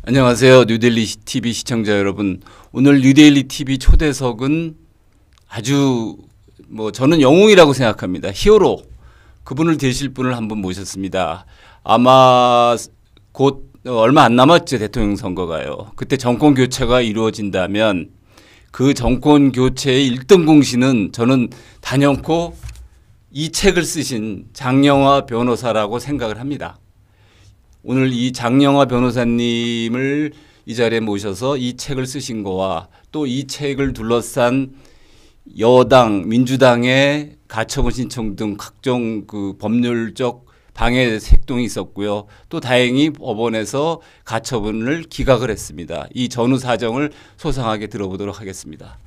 안녕하세요. 뉴데일리 TV 시청자 여러분. 오늘 뉴데일리 TV 초대석은 아주 저는 영웅이라고 생각합니다. 히어로. 그분을 되실 분을 한분 모셨습니다. 아마 곧 얼마 안 남았죠. 대통령 선거가요. 그때 정권 교체가 이루어진다면 그 정권 교체의 1등 공신은 저는 단연코 이 책을 쓰신 장영화 변호사라고 생각을 합니다. 오늘 이 장영화 변호사님을 이 자리에 모셔서 이 책을 쓰신 거와 또 이 책을 둘러싼 여당, 민주당의 가처분 신청 등 각종 그 법률적 방해 색동이 있었고요. 또 다행히 법원에서 가처분을 기각을 했습니다. 이 전후 사정을 소상하게 들어보도록 하겠습니다.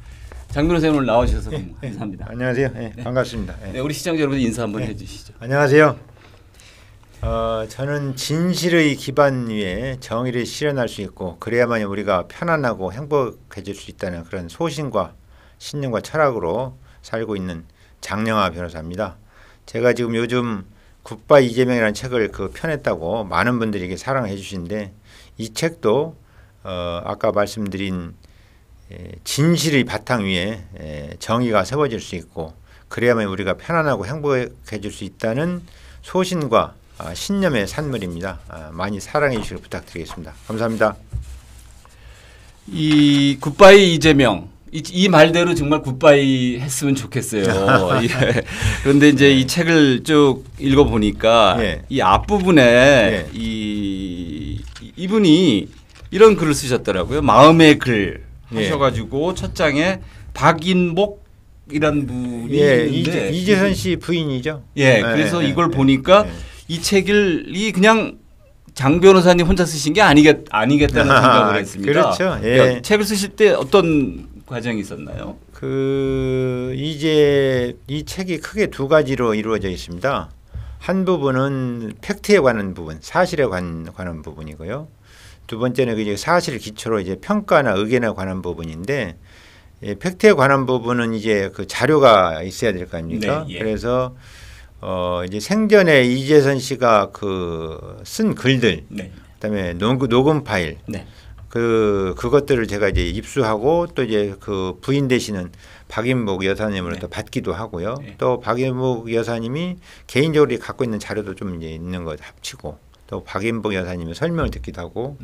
장 변호사님 오늘 나와주셔서 감사합니다. 안녕하세요. 네, 반갑습니다. 네, 우리 시청자 여러분 인사 한번 해주시죠. 안녕하세요. 저는 진실의 기반 위에 정의를 실현할 수 있고 그래야만 우리가 편안하고 행복해질 수 있다는 그런 소신과 신념과 철학으로 살고 있는 장영화 변호사입니다. 제가 지금 요즘 굿바이 이재명이라는 책을 펴냈다고 많은 분들이 사랑해 주시는데 이 책도 아까 말씀드린 진실의 바탕 위에 정의가 세워질 수 있고 그래야만 우리가 편안하고 행복해질 수 있다는 소신과 신념의 산물입니다. 많이 사랑해 주시길 부탁드리겠습니다. 감사합니다. 이 굿바이 이재명 이 말대로 정말 굿바이 했으면 좋겠어요. 예. 그런데 이제 이 책을 쭉 읽어보니까 이 앞부분에 이분이 이런 글을 쓰셨더라고요. 마음의 글 하셔가지고 첫 장에 박인복이란 분이 있는데 이재선 씨 부인이죠. 그래서 이걸 보니까 이 책이 그냥 장 변호사님 혼자 쓰신 게 아니겠다는 생각을 했습니다. 그렇죠. 그러니까 책을 쓰실 때 어떤 과정이 있었나요? 이제 이 책이 크게 두 가지로 이루어져 있습니다. 한 부분은 팩트에 관한 부분, 사실에 관한 부분이고요. 두 번째는 이제 사실을 기초로 이제 평가나 의견에 관한 부분인데 팩트에 관한 부분은 이제 자료가 있어야 될 거 아닙니까? 그래서 이제 생전에 이재선 씨가 쓴 글들, 그다음에 녹음 파일, 그것들을 제가 이제 입수하고 또 이제 부인 되시는 박인복 여사님으로부터 받기도 하고요. 또 박인복 여사님이 개인적으로 갖고 있는 자료도 좀 이제 있는 것 합치고 또 박인복 여사님의 설명을 듣기도 하고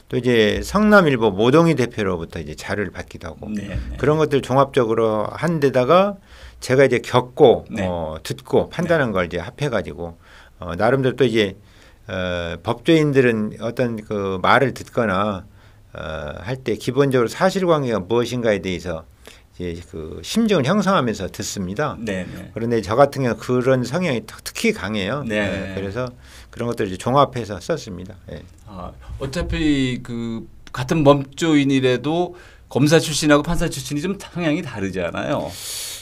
또 이제 성남일보 모동희 대표로부터 이제 자료를 받기도 하고 그런 것들 종합적으로 한 데다가 제가 이제 겪고 듣고 판단한 걸 이제 합해가지고 나름대로 또 이제 법조인들은 어떤 말을 듣거나 할 때 기본적으로 사실관계가 무엇인가에 대해서 이제 심증을 형성하면서 듣습니다. 그런데 저 같은 경우 그런 성향이 특히 강해요. 그래서 그런 것들을 이제 종합해서 썼습니다. 어차피 같은 법조인이라도 검사 출신하고 판사 출신이 좀 성향이 다르잖아요.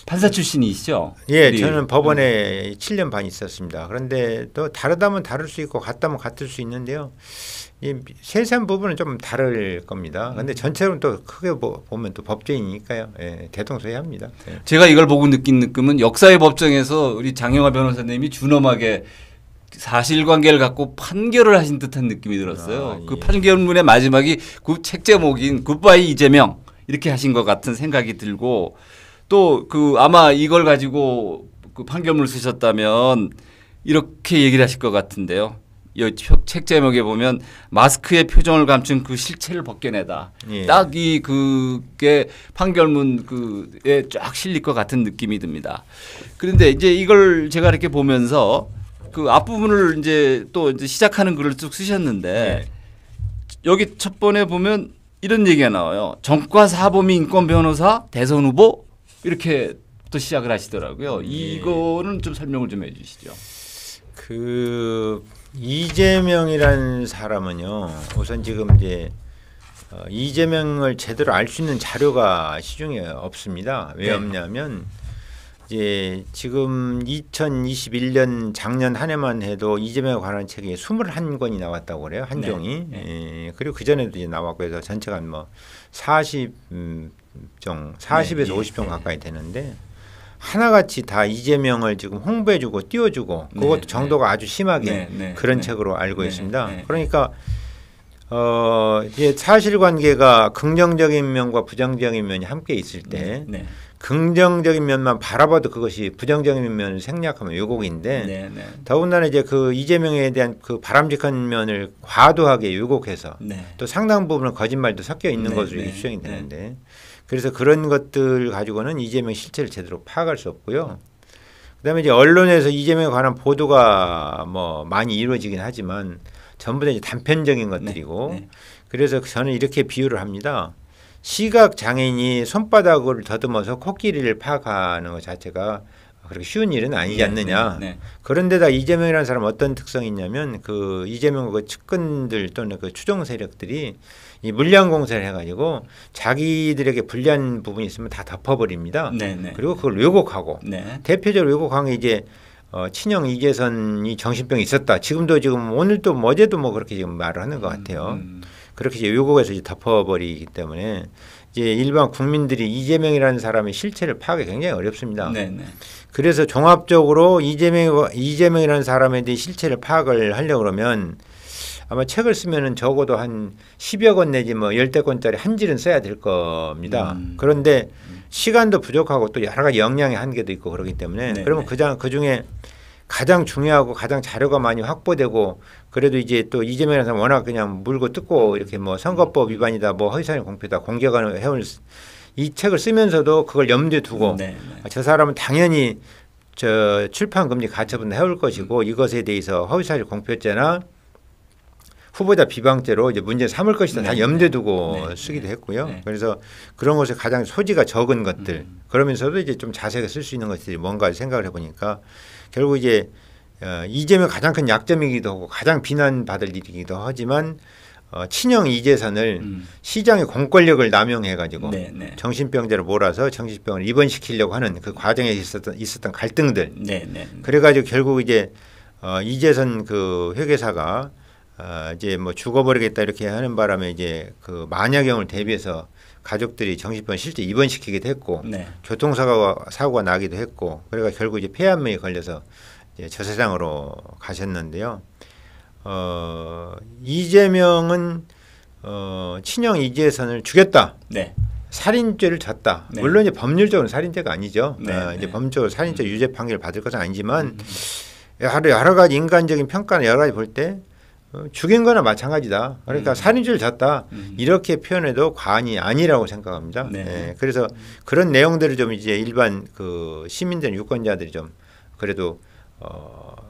판사 출신이시죠? 저는 법원에 7년 반 있었습니다. 그런데 또 다르다면 다를 수 있고 같다면 같을 수 있는데요. 이 세세한 부분은 좀 다를 겁니다. 그런데 전체로는 또 크게 보면 또 법조인이니까요. 대동소이합니다. 제가 이걸 보고 느낀 느낌은 역사의 법정에서 우리 장영화 변호사님이 준엄하게 사실관계를 갖고 판결을 하신 듯한 느낌이 들었어요. 그 판결문의 마지막이 그 책 제목인 굿바이 이재명 이렇게 하신 것 같은 생각이 들고 또 아마 이걸 가지고 판결문을 쓰셨다면 이렇게 얘기를 하실 것 같은데요. 이 책 제목에 보면 마스크의 표정을 감춘 그 실체를 벗겨내다. 딱 그게 판결문에 쫙 실릴 것 같은 느낌이 듭니다. 그런데 이제 이걸 제가 이렇게 보면서 앞부분을 이제 시작하는 글을 쭉 쓰셨는데 여기 첫 번에 보면 이런 얘기가 나와요. 정과 사범위 인권 변호사 대선 후보 이렇게 또 시작을 하시더라고요. 이거는 좀 설명을 좀 해주시죠. 이재명이라는 사람은요. 우선 지금 이제 이재명을 제대로 알 수 있는 자료가 시중에 없습니다. 왜 없냐면 이제 지금 2021년 작년 한 해만 해도 이재명에 관한 책이 21권이 나왔다고 그래요. 한 종이. 그리고 그 전에도 이제 나왔고 그래서 전체가 40에서 50종 가까이 되는데 하나같이 다 이재명을 지금 홍보해주고 띄워주고 그것도 정도가 아주 심하게 그런 책으로 알고 있습니다. 그러니까 이제 사실관계가 긍정적인 면과 부정적인 면이 함께 있을 때 네. 긍정적인 면만 바라봐도 그것이 부정적인 면을 생략하면 왜곡인데 네. 네. 더군다나 이제 그 이재명에 대한 그 바람직한 면을 과도하게 왜곡해서 네. 또 상당 부분은 거짓말도 섞여 있는 네, 것으로 네, 추정이 되는데 그래서 그런 것들 가지고는 이재명 실체를 제대로 파악할 수 없고요. 그다음에 이제 언론에서 이재명에 관한 보도가 뭐 많이 이루어지긴 하지만 전부 다 이제 단편적인 것들이고 네. 그래서 저는 이렇게 비유를 합니다. 시각 장애인이 손바닥을 더듬어서 코끼리를 파악하는 것 자체가 그렇게 쉬운 일은 아니지 않느냐. 네. 그런데다 이재명이라는 사람은 어떤 특성이 있냐면 그 이재명 그 측근들 또는 그 추종 세력들이 이 물량 공세를 해가지고 자기들에게 불리한 부분이 있으면 다 덮어버립니다. 네. 그리고 그걸 왜곡하고 네. 대표적으로 왜곡한 게 이제 친형 이재선이 정신병이 있었다. 지금도 지금 오늘도 뭐 어제도 뭐 그렇게 지금 말을 하는 것 같아요. 그렇게 이제 왜곡해서 이제 덮어버리기 때문에 이제 일반 국민들이 이재명이라는 사람의 실체를 파악이 굉장히 어렵습니다. 네. 그래서 종합적으로 이재명이라는 사람에 대해 실체를 파악을 하려고 그러면 아마 책을 쓰면은 적어도 한 10여 권 내지 뭐 10대 권짜리 한 질은 써야 될 겁니다. 그런데 시간도 부족하고 또 여러 가지 역량의 한계도 있고 그렇기 때문에 네. 그러면 그 중에 가장 중요하고 가장 자료가 많이 확보되고 그래도 이제 또 이재명이라는 사람 워낙 그냥 물고 뜯고 이렇게 뭐 선거법 위반이다 뭐 허위사실 공표다 공개가 해올 이 책을 쓰면서도 그걸 염두에 두고 저 사람은 당연히 저 출판 금지 가처분 해올 것이고 이것에 대해서 허위사실 공표죄나 후보자 비방죄로 이제 문제 삼을 것이다 다 염두에 두고 쓰기도 했고요. 그래서 그런 것에 가장 소지가 적은 것들 그러면서도 이제 좀 자세하게 쓸 수 있는 것들이 뭔가 생각을 해보니까 결국 이제 이재명 가장 큰 약점이기도 하고 가장 비난받을 일이기도 하지만 친형 이재선을 시장의 공권력을 남용해가지고 정신병자를 몰아서 정신병을 입원시키려고 하는 그 과정에 있었던 갈등들. 그래가지고 결국 이제 이재선 그 회계사가 이제 뭐 죽어버리겠다 이렇게 하는 바람에 이제 그 만약경을 대비해서 가족들이 정신병 실제 입원시키기도 했고 교통사고가 나기도 했고 그래가 결국 이제 폐암에 걸려서 이제 저 세상으로 가셨는데요. 이재명은 친형 이재선을 죽였다. 살인죄를 졌다. 물론 이제 법률적으로는 살인죄가 아니죠. 이제 법률적으로 살인죄 유죄 판결을 받을 것은 아니지만 여러 가지 인간적인 평가나 여러 가지 볼 때 죽인 거나 마찬가지다. 그러니까 살인죄를 졌다. 이렇게 표현해도 과언이 아니라고 생각합니다. 그래서 그런 내용들을 좀 이제 일반 그 시민들 유권자들이 좀 그래도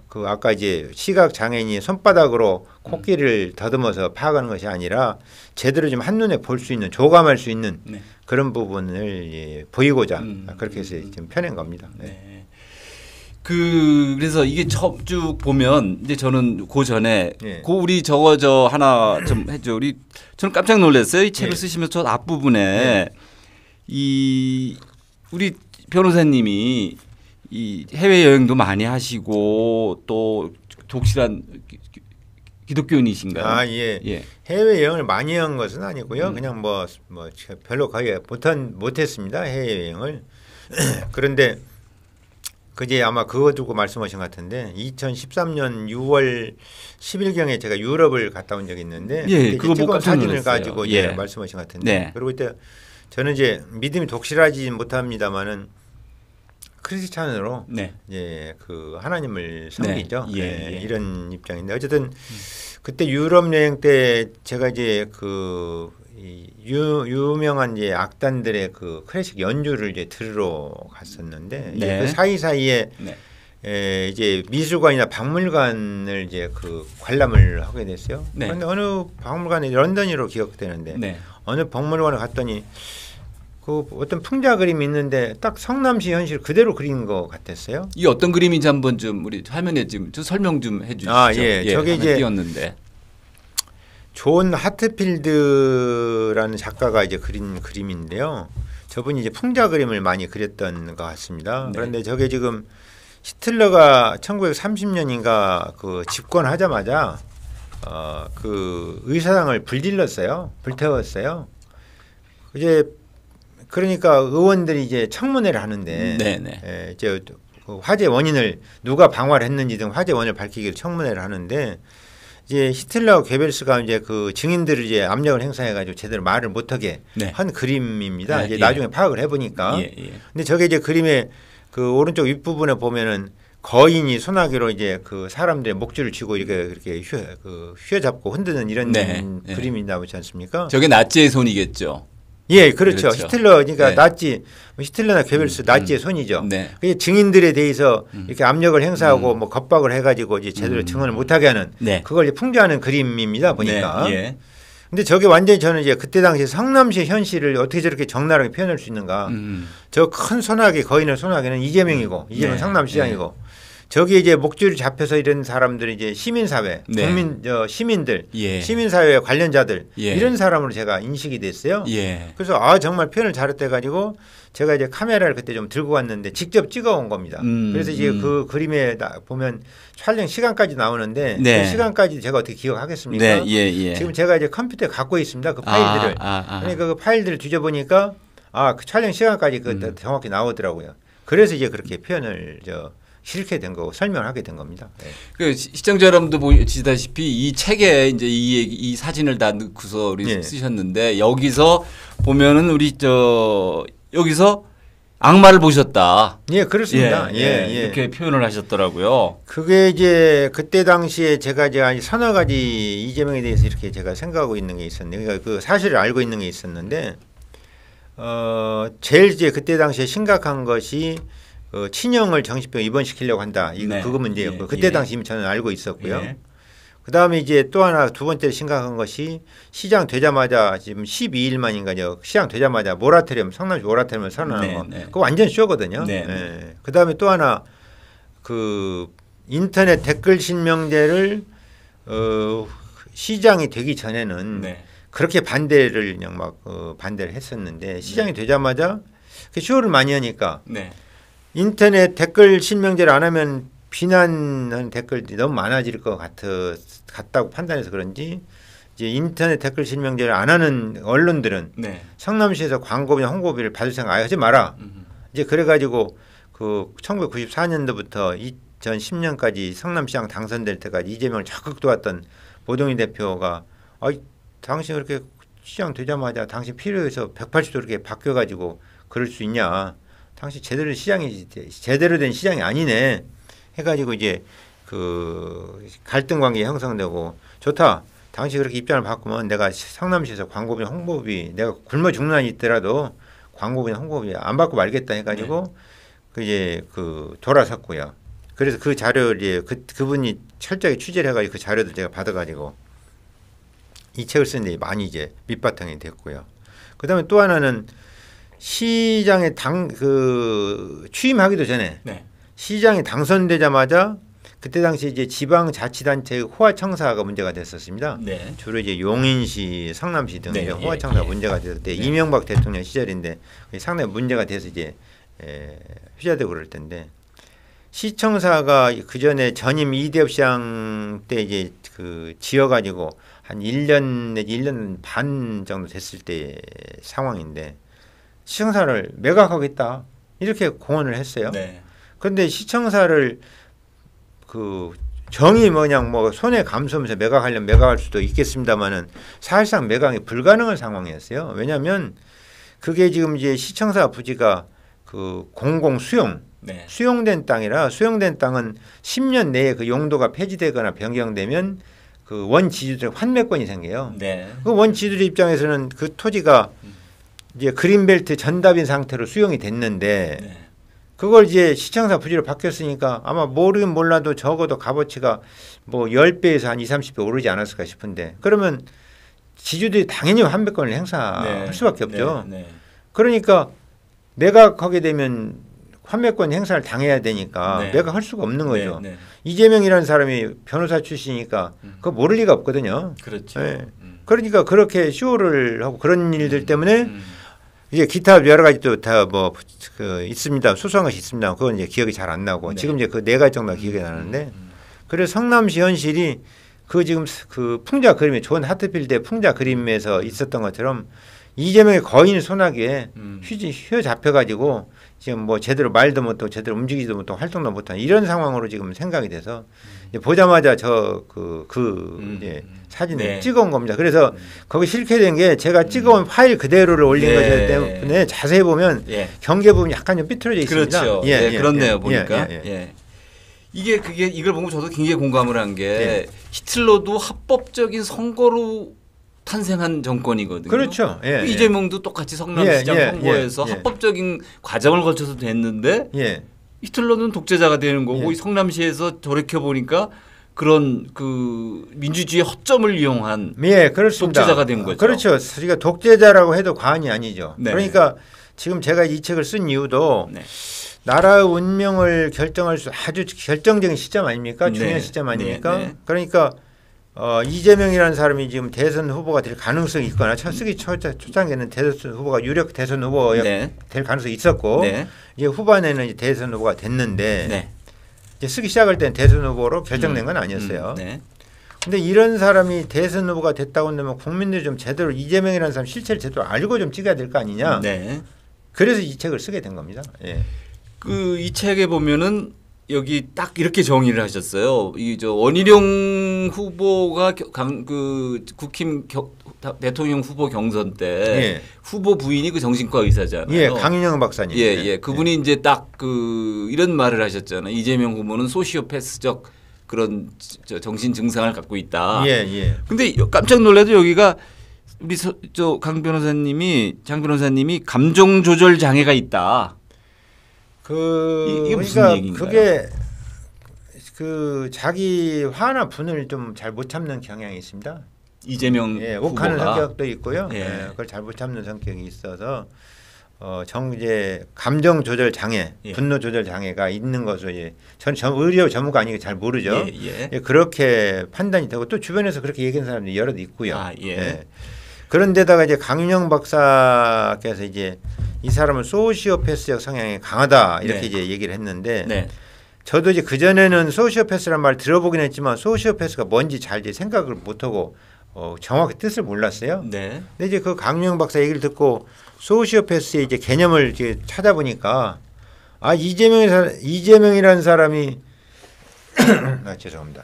그 아까 이제 시각 장애인이 손바닥으로 코끼리를 더듬어서 파악하는 것이 아니라 제대로 좀 한눈에 볼 수 있는 조감할 수 있는 그런 부분을 보이고자 그렇게 해서 지금 펴낸 겁니다. 그래서 이게 쭉 보면 이제 저는 그 전에 우리 저거 하나 좀 해줘. 저는 깜짝 놀랐어요. 이 책을 쓰시면서 저 앞부분에 이 우리 변호사님이 이 해외 여행도 많이 하시고 또 독실한 기독교인이신가요? 해외 여행을 많이 한 것은 아니고요. 그냥 뭐 별로 거의 못했습니다. 해외 여행을. 그런데 그제 아마 그거 두고 말씀하신 것 같은데 2013년 6월 10일경에 제가 유럽을 갔다 온 적이 있는데 그거 찍은 사진을 가지고 말씀하신 것 같은데 그리고 이때 저는 이제 믿음이 독실하지 못합니다만은 크리스찬으로 이제 그 하나님을 섬기죠. 이런 입장인데 어쨌든 그때 유럽 여행 때 제가 이제 그 유명한 이제 악단들의 그 클래식 연주를 이제 들으러 갔었는데 그 사이사이에 이제 미술관이나 박물관을 이제 그 관람을 하게 됐어요. 그런데 어느 박물관이 런던으로 기억되는데 어느 박물관을 갔더니 그 어떤 풍자 그림이 있는데 딱 성남시 현실 그대로 그린 것 같았어요. 이 어떤 그림인지 한번 좀 우리 화면에 좀 설명 좀 해주시죠. 저게 이제 띄었는데. 존 하트필드라는 작가가 이제 그린 그림인데요. 저분이 이제 풍자 그림을 많이 그렸던 것 같습니다. 그런데 저게 지금 히틀러가 1930년인가 그 집권하자마자 그 의사당을 불태웠어요. 이제 그러니까 의원들이 이제 청문회를 하는데 이제 그 화재 원인을 누가 방화를 했는지 등 화재 원인을 밝히기 위해서 청문회를 하는데 이제 히틀러하고 게벨스가 이제 그 증인들을 이제 압력을 행사해가지고 제대로 말을 못하게 네. 한 그림입니다. 네, 이제 예. 나중에 파악을 해보니까. 예, 예. 근데 저게 이제 그림의 그 오른쪽 윗부분에 보면은 거인이 소나기로 이제 그 사람들의 목줄을 쥐고 이렇게 휘어잡고 흔드는 이런 네, 네. 그림이 나오지 않습니까? 저게 나치의 손이겠죠. 예, 그렇죠. 그렇죠. 히틀러, 그러니까 네. 나치, 히틀러나 게벨스 나치의 손이죠. 네. 그 증인들에 대해서 이렇게 압력을 행사하고 뭐 겁박을 해가지고 이제 제대로 증언을 못하게 하는 네. 그걸 이제 풍자하는 그림입니다. 보니까. 네. 예. 근데 저게 완전히 저는 이제 그때 당시 성남시의 현실을 어떻게 저렇게 적나라하게 표현할 수 있는가. 저 큰 소나기, 거인의 소나기는 이재명이고, 이재명 네. 성남시장이고. 저기 이제 목줄이 잡혀서 이런 사람들이 이제 시민사회, 네. 국민, 시민들, 예. 시민사회 관련자들 예. 이런 사람으로 제가 인식이 됐어요. 예. 그래서 정말 표현을 잘했대 가지고 제가 이제 카메라를 그때 좀 들고 왔는데 직접 찍어온 겁니다. 그래서 이제 그 그림에 보면 촬영 시간까지 나오는데 네. 그 시간까지 제가 어떻게 기억하겠습니까? 네. 예. 예. 지금 제가 이제 컴퓨터에 갖고 있습니다. 그 파일들을. 그러니까 그 파일들을 뒤져보니까 그 촬영 시간까지 정확히 나오더라고요. 그래서 이제 그렇게 표현을 실게 된 거고 설명하게 된 겁니다. 네. 그 시청자 여러분도 보시다시피 이 책에 이제 이 사진을 다 넣고서 우리 예. 쓰셨는데 여기서 보면은 우리 여기서 악마를 보셨다. 예, 그렇습니다. 예. 이렇게 표현을 하셨더라고요. 그게 이제 그때 당시에 제가 이제 서너 가지 이재명에 대해서 이렇게 제가 생각하고 있는 게 있었는데, 그러니까 그 사실을 알고 있는 게 있었는데, 제일 이제 그때 당시에 심각한 것이 친형을 정신병 입원시키려고 한다. 네. 그거 문제였고, 예. 그때 예. 당시 이미 저는 알고 있었고요. 예. 그 다음에 이제 또 하나 두 번째로 심각한 것이 시장 되자마자 지금 12일 만인가요. 시장 되자마자 모라토리엄, 성남시 모라토리엄을 선언한 네, 거. 네. 그거 완전 쇼거든요. 네, 네. 예. 그 다음에 또 하나 그 인터넷 댓글 실명제를 시장이 되기 전에는 네. 그렇게 반대를 그냥 막 반대를 했었는데 시장이 되자마자 그 쇼를 많이 하니까 네. 인터넷 댓글 실명제를 안 하면 비난하는 댓글들이 너무 많아질 것 같다고 판단해서 그런지 이제 인터넷 댓글 실명제를 안 하는 언론들은 네. 성남시에서 광고비나 홍보비를 받을 생각 아예 하지 마라. 이제 그래가지고 그 1994년도부터 2010년까지 성남시장 당선될 때까지 이재명을 적극 도왔던 보동희 대표가 당신 그렇게 시장 되자마자 당신 필요해서 180도 이렇게 바뀌어가지고 그럴 수 있냐? 당신 제대로 된 시장이 아니네. 해가지고 이제 그 갈등 관계 형성되고 좋다. 당시 그렇게 입장을 바꾸면 내가 성남시에서 광고비, 홍보비 내가 굶어 죽는 한이 있더라도 광고비나 홍보비 안 받고 말겠다 해가지고 그 이제 그 돌아섰고요. 그래서 그 자료를 이제 그분이 철저하게 취재를 해가지고 그 자료들 제가 받아가지고 이 책을 쓰는데 많이 이제 밑바탕이 됐고요. 그다음에 또 하나는 시장에 취임하기도 전에 네. 시장이 당선되자마자 그때 당시 이제 지방자치단체 호화청사가 문제가 됐었습니다. 네. 주로 이제 용인시, 성남시 등 네, 호화청사가 예. 문제가 됐을 때 네. 이명박 대통령 시절인데 상당히 문제가 돼서 이제 휘자되고 그럴 텐데 시청사가 그 전에 전임 이대엽 시장 때 이제 그 지어가지고 한 1년 내지 1년 반 정도 됐을 때 상황인데 시청사를 매각하겠다 이렇게 공언을 했어요. 네. 그런데 시청사를 그 정이 뭐냥 뭐 손해 감수하면서 매각하려면 매각할 수도 있겠습니다만은 사실상 매각이 불가능한 상황이었어요. 왜냐하면 그게 지금 이제 시청사 부지가 그 공공 수용 네. 수용된 땅이라 수용된 땅은 10년 내에 그 용도가 폐지되거나 변경되면 그 원지주들 환매권이 생겨요. 네. 그 원지주들 입장에서는 그 토지가 이제 그린벨트 전답인 상태로 수용이 됐는데 네. 그걸 이제 시청사 부지로 바뀌었으니까 아마 모르긴 몰라도 적어도 값어치가 뭐 10배에서 한 20, 30배 오르지 않았을까 싶은데 그러면 지주들이 당연히 환매권을 행사할 네. 수밖에 없죠. 네. 네. 그러니까 매각하게 되면 환매권 행사를 당해야 되니까 네. 매각할 수가 없는 거죠. 네. 네. 이재명이라는 사람이 변호사 출신이니까 그거 모를 리가 없거든요. 그렇죠. 네. 그러니까 그렇게 쇼를 하고 그런 일들 때문에 음. 이제 기타 여러 가지 또 다 뭐 있습니다. 소소한 것이 있습니다. 그건 이제 기억이 잘 안 나고 네. 지금 이제 그 네 가지 정도가 기억이 나는데 그래서 성남시 현실이 그 지금 그 풍자 그림에 좋은 하트필드의 풍자 그림에서 있었던 것처럼 이재명의 거인 소나기에 휘 잡혀가지고 지금 뭐 제대로 말도 못하고 제대로 움직이지도 못하고 활동도 못하는 이런 상황으로 지금 생각이 돼서 이제 보자마자 이제 사진을 네. 찍어온 겁니다. 그래서 거기 실켜된 게 제가 찍어온 파일 그대로를 올린 네. 거기 때문에 자세히 보면 예. 경계 부분이 약간 좀 삐뚤어져 있습니다. 그렇죠. 예, 예, 그렇네요. 보니까. 예. 예. 그게 이걸 보고 저도 굉장히 공감을 한 게 예. 히틀러도 합법적인 선거로 탄생한 정권이거든요. 그렇죠. 예, 이재명도 똑같이 성남시장 예, 선거에서 예. 합법적인 과정을 거쳐서 됐는데 예. 히틀러는 독재자가 되는 거고 예. 이 성남시에서 돌이켜 보니까 그런 그 민주주의의 허점을 이용한 예, 그렇습니다. 독재자가 된 거죠. 그렇죠. 우리가 독재자라고 해도 과언이 아니죠. 네. 그러니까 지금 제가 이 책을 쓴 이유도 네. 나라의 운명을 결정할 수 아주 결정적인 시점 아닙니까? 중요한 네. 시점 아닙니까? 네. 네. 그러니까 이재명이라는 사람이 지금 대선 후보가 될 가능성이 있거나 쓰기 초창기에는 대선 후보가 유력 대선 후보가 네. 될 가능성이 있었고 네. 이제 후반에는 이제 대선 후보가 됐는데 네. 이제 쓰기 시작할 때는 대선 후보로 결정된 건 아니었어요. 네. 근데 이런 사람이 대선 후보가 됐다고 한다면 국민들이 좀 제대로 이재명이라는 사람 실체를 제대로 알고 좀 찍어야 될 거 아니냐. 네. 그래서 이 책을 쓰게 된 겁니다. 예. 이 책에 보면은 여기 딱 이렇게 정의를 하셨어요. 원희룡 후보가 국힘 대통령 후보 경선 때 예. 후보 부인이 그 정신과 의사잖아요. 예, 강윤영 박사님. 예. 그분이 이제 딱 이런 말을 하셨잖아요. 이재명 후보는 소시오패스적 그런 정신 증상을 갖고 있다. 예. 근데 깜짝 놀라도 여기가 우리 장 변호사님이 감정 조절 장애가 있다. 이게 무슨 그러니까 얘기인가요? 그게 자기 화나 분을 좀 잘 못 참는 경향이 있습니다. 이재명 예, 욱하는 후보가. 성격도 있고요. 예. 예, 그걸 잘 못 참는 성격이 있어서 이제 감정 조절 장애, 예. 분노 조절 장애가 있는 것으로 저는 의료 전문가 아니고 잘 모르죠. 예. 예, 그렇게 판단이 되고 또 주변에서 그렇게 얘기하는 사람들이 여럿 있고요. 아, 예. 그런데다가 이제 강윤영 박사께서 이제 이 사람은 소시오패스적 성향이 강하다 이렇게 네. 이제 얘기를 했는데 네. 저도 이제 그 전에는 소시오패스란 말 들어보긴 했지만 소시오패스가 뭔지 잘 이제 생각을 못하고 정확히 뜻을 몰랐어요. 네. 근데 이제 그 강윤영 박사 얘기를 듣고 소시오패스의 이제 개념을 이제 찾아보니까 이재명이라는 사람이 죄송합니다.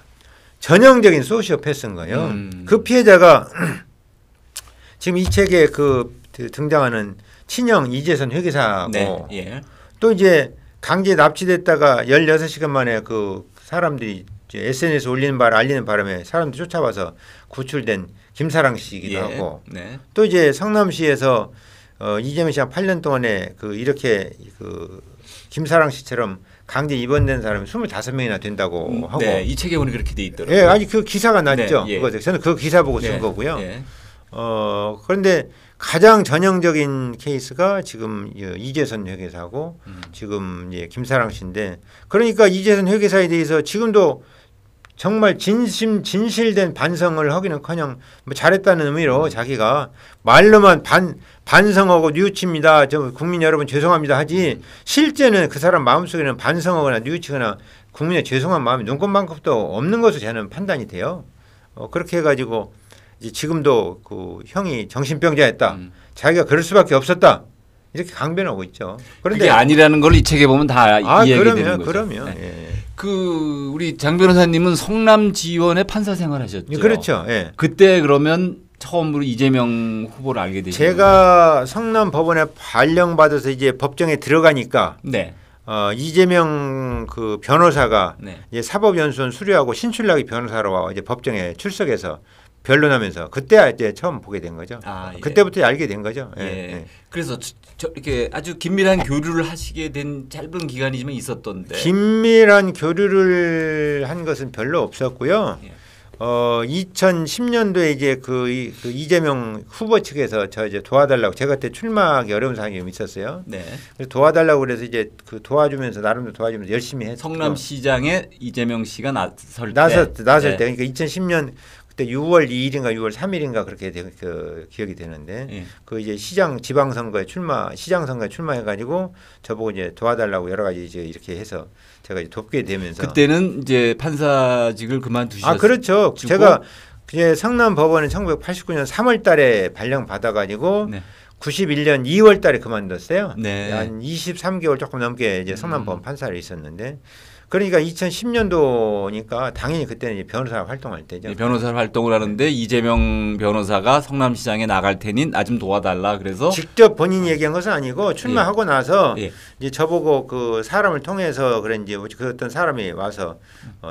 전형적인 소시오패스인 거예요. 그 피해자가 지금 이 책에 등장하는 친형 이재선 회계사고 네. 예. 또 이제 강제 납치됐다가 16시간 만에 그 사람들이 SNS 알리는 바람에 사람들이 쫓아와서 구출된 김사랑 씨이기도 하고 네. 또 이제 성남시에서 이재명 씨가 8년 동안에 이렇게 김사랑 씨처럼 강제 입원된 사람이 25명이나 된다고 하고 네. 이 책에 보니 그렇게 돼 있더라고요. 예, 아니 그 기사가 났죠. 네, 예. 그거죠. 저는 그 기사 보고 쓴 네. 거고요. 예. 그런데 가장 전형적인 케이스가 지금 이재선 회계사고 지금 김사랑 씨인데 그러니까 이재선 회계사에 대해서 지금도 정말 진실된 반성을 하기는커녕 뭐 잘했다는 의미로 자기가 말로만 반성하고 뉘우칩니다. 국민 여러분 죄송합니다 하지 실제는 그 사람 마음속에는 반성하거나 뉘우치거나 국민의 죄송한 마음이 눈꼽만큼도 없는 것으로 저는 판단이 돼요. 그렇게 해가지고 이제 지금도 그 형이 정신병자였다. 자기가 그럴 수밖에 없었다. 이렇게 강변하고 있죠. 그런데 그게 아니라는 걸 이 책에 보면 다 이야기되는 거죠. 그러면 네. 우리 장 변호사님은 성남지원의 판사 생활하셨죠. 그렇죠. 예. 그때 그러면 처음으로 이재명 후보를 알게 되신 제가 성남 법원에 발령받아서 이제 법정에 들어가니까 네. 이재명 그 변호사가 네. 이제 사법연수원 수료하고 신출나기 변호사로 이제 법정에 출석해서 변론하면서 그때 이제 처음 보게 된 거죠. 예. 그때부터 알게 된 거죠. 예. 예. 그래서 이렇게 아주 긴밀한 교류를 하시게 된 짧은 기간이지만 있었던데. 긴밀한 교류를 한 것은 별로 없었고요. 예. 2010년도에 이제 그 이재명 후보 측에서 저 이제 도와달라고 제가 그때 출마하기 어려운 상황이 좀 있었어요. 네. 그래서 도와달라고 그래서 이제 도와주면서 나름대로 도와주면서 열심히 했죠. 성남시장에 이재명 씨가 나설 때 네. 그러니까 2010년 그때 6월 2일인가 6월 3일인가 그렇게 기억이 되는데 예. 그 이제 지방선거에 출마해가지고 저보고 이제 도와달라고 여러 가지 이제 이렇게 해서 제가 이제 돕게 되면서 그때는 이제 판사직을 그만두셨어요. 그렇죠. 제가 그게 성남법원은 1989년 3월달에 발령 받아가지고 네. 91년 2월달에 그만뒀어요. 네. 한 23개월 조금 넘게 이제 성남법원 판사를 있었는데, 그러니까 2010년도니까 당연히 그때는 이제 변호사 활동할 때죠. 변호사 활동을 하는데 이재명 변호사가 성남시장에 나갈 테니 나 좀 도와달라 그래서 직접 본인이 얘기한 것은 아니고 출마하고 나서 예. 이제 저보고 그 사람을 통해서 그런지 그 어떤 사람이 와서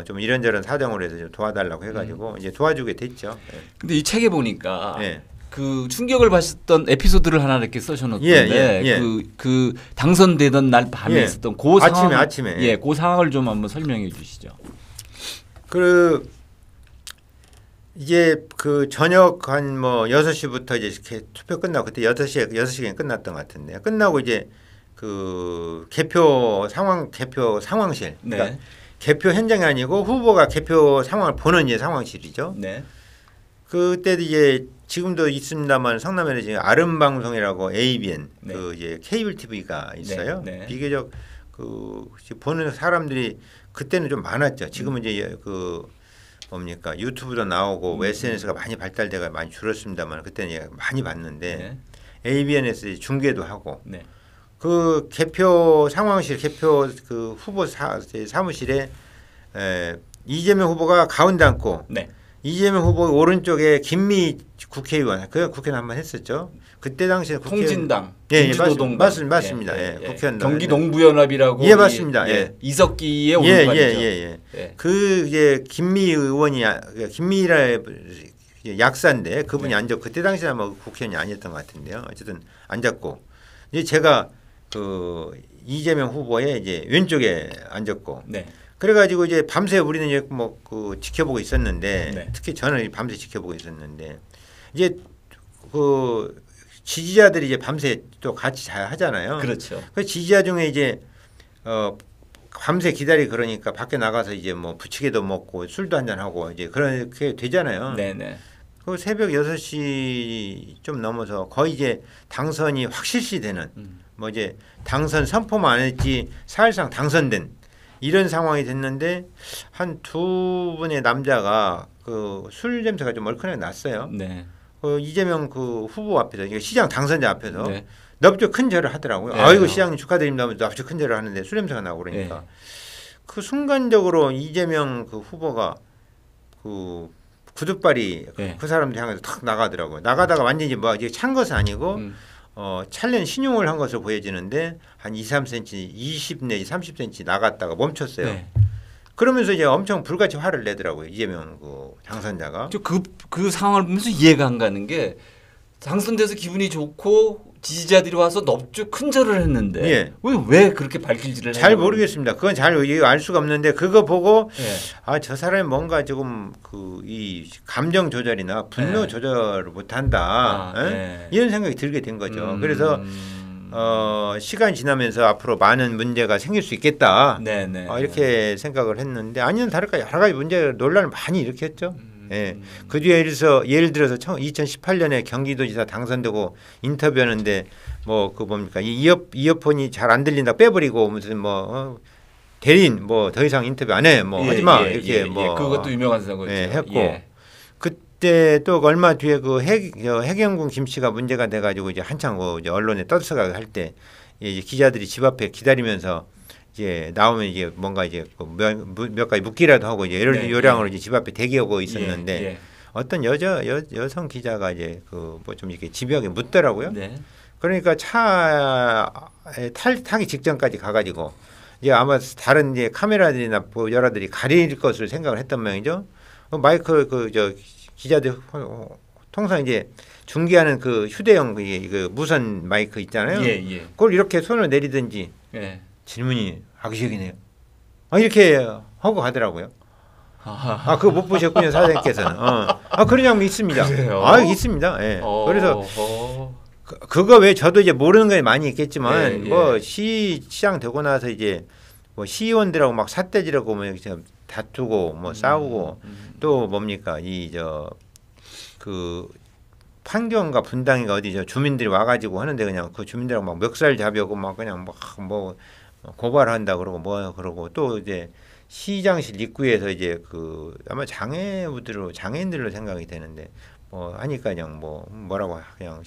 좀 이런저런 사정으로 해서 좀 도와달라고 해가지고 이제 도와주게 됐죠. 근데 이 책에 보니까 예. 그 충격을 받았던 에피소드를 하나 이렇게 써셔놓던데 예. 그 당선되던 날 밤에 예. 있었던 그 상황 아침에. 예, 그 상황을 좀 한번 설명해 주시죠. 그 이제 그 저녁 한 뭐 6시부터 이제 이렇게 투표 끝나고 그때 6시에 끝났던 것 같은데 끝나고 이제 그 개표 상황실 네. 그러니까 개표 현장이 아니고 후보가 개표 상황을 보는 이제 상황실이죠. 네. 그때도 이제 지금도 있습니다만 성남에는 지금 아름방송이라고 ABN 네. 그 이제 케이블 TV가 있어요. 네. 비교적 그 보는 사람들이 그때는 좀 많았죠. 지금은 이제 그 뭡니까 유튜브도 나오고 SNS가 많이 발달돼가 많이 줄었습니다만 그때는 많이 봤는데 ABN에서 중계도 하고 네. 그 개표 상황실 개표 그 후보 사무실에 이재명 후보가 가운데 앉고 네. 이재명 후보 오른쪽에 김미 국회의원 그 국회의원 한번 했었죠. 그때 당시에 통진당, 예, 민주노동당, 맞습니다. 예, 국회의원 경기 농부연합이라고 예, 맞습니다. 예. 이석기의 오른팔이죠. 예. 그 이제 김미 의원이 김미라 약사인데 그분이 앉아 그때 당시에 아마 국회의원이 아니었던 것 같은데요. 어쨌든 앉았고 이제 제가 그 이재명 후보의 이제 왼쪽에 앉았고. 네. 그래가지고 이제 밤새 우리는 이제 뭐 그 지켜보고 있었는데 네. 특히 저는 밤새 지켜보고 있었는데 이제 그 지지자들이 이제 밤새 또 같이 하잖아요. 그렇죠. 그 지지자 중에 이제 밤새 기다리 그러니까 밖에 나가서 이제 뭐 부치개도 먹고 술도 한잔 하고 이제 그렇게 되잖아요. 네네. 그 새벽 6시 좀 넘어서 거의 이제 당선이 확실시 되는 뭐 이제 당선 선포만 안 했지 사실상 당선된 이런 상황이 됐는데 한 두 분의 남자가 그 술 냄새가 좀 얼큰하게 났어요. 네. 그 이재명 그 후보 앞에서 이게 시장 당선자 앞에서 네. 넙죽 큰 절을 하더라고요. 네. 아이고 시장님 축하드립니다 하면서 넙죽 큰 절을 하는데 술 냄새가 나고 그러니까 그 순간적으로 이재명 그 후보가 그 구둣발이 그 사람들 향해서 탁 나가더라고요. 나가다가 완전히 뭐 이제 찬 것은 아니고 찰련 신용을 한 것으로 보여지는데 한 2, 3cm, 20 내지 30cm 나갔다가 멈췄어요. 네. 그러면서 이제 엄청 불같이 화를 내더라고요. 이재명 그 당선자가. 그 상황을 보면서 이해가 안 가는 게 당선돼서 기분이 좋고 지지자들이 와서 넙죽 큰 절을 했는데 예. 왜 그렇게 발길질을 잘 모르겠습니다. 그건 잘 알 수가 없는데 그거 보고 예. 아, 저 사람이 뭔가 조금 그 이 감정 조절이나 분노 조절을 못한다. 이런 생각이 들게 된 거죠. 그래서 시간이 지나면서 앞으로 많은 문제가 생길 수 있겠다. 이렇게 생각을 했는데 아니면 다를까 여러 가지 문제 논란을 많이 일으켰죠. 예. 그 뒤에 예를 들어서 2018년에 경기도지사 당선되고 인터뷰하는데 뭐 그 뭡니까 이어폰이 잘 안 들린다 빼버리고 무슨 뭐 대리인 뭐 더 이상 인터뷰 안 해 뭐 하지마 이렇게 뭐 그것도 유명한 사고죠. 했고 그때 또 얼마 뒤에 그 해경군 김 씨가 문제가 돼가지고 이제 한창 이제 언론에 떠들어가게 할 때 기자들이 집 앞에 기다리면서 이제 나오면 이제 뭔가 이제 몇 가지 묻기라도 하고 이제 이런 요량으로 이제 집 앞에 대기하고 있었는데 어떤 여성 기자가 이제 그 뭐 좀 이렇게 집요하게 묻더라고요. 그러니까 차에 타기 직전까지 가가지고 이제 아마 다른 이제 카메라들이나 여러들이 가릴 것을 생각을 했던 모양이죠. 마이크 저 기자들 통상 이제 중계하는 그 휴대용 그 무선 마이크 있잖아요. 그걸 이렇게 손을 내리든지 질문이 악의적이네요. 이렇게 하고 가더라고요. 그거 못 보셨군요, 사장님께서는. 그런 장면 있습니다. 그래요? 있습니다. 예. 그래서 그거 왜 저도 이제 모르는 게 많이 있겠지만 뭐 시장 되고 나서 이제 뭐 시의원들하고 막 삿대질하고 뭐 다투고 뭐 싸우고 또 뭡니까 그 판교인가 분당인가 어디 주민들이 와가지고 하는데 그냥 그 주민들하고 막 멱살 잡여고 막 그냥 뭐 고발한다 그러고 뭐 그러고 또 이제 시장실 입구에서 이제 그 아마 장애인들로 생각이 되는데 뭐 하니까 그냥 뭐라고 그냥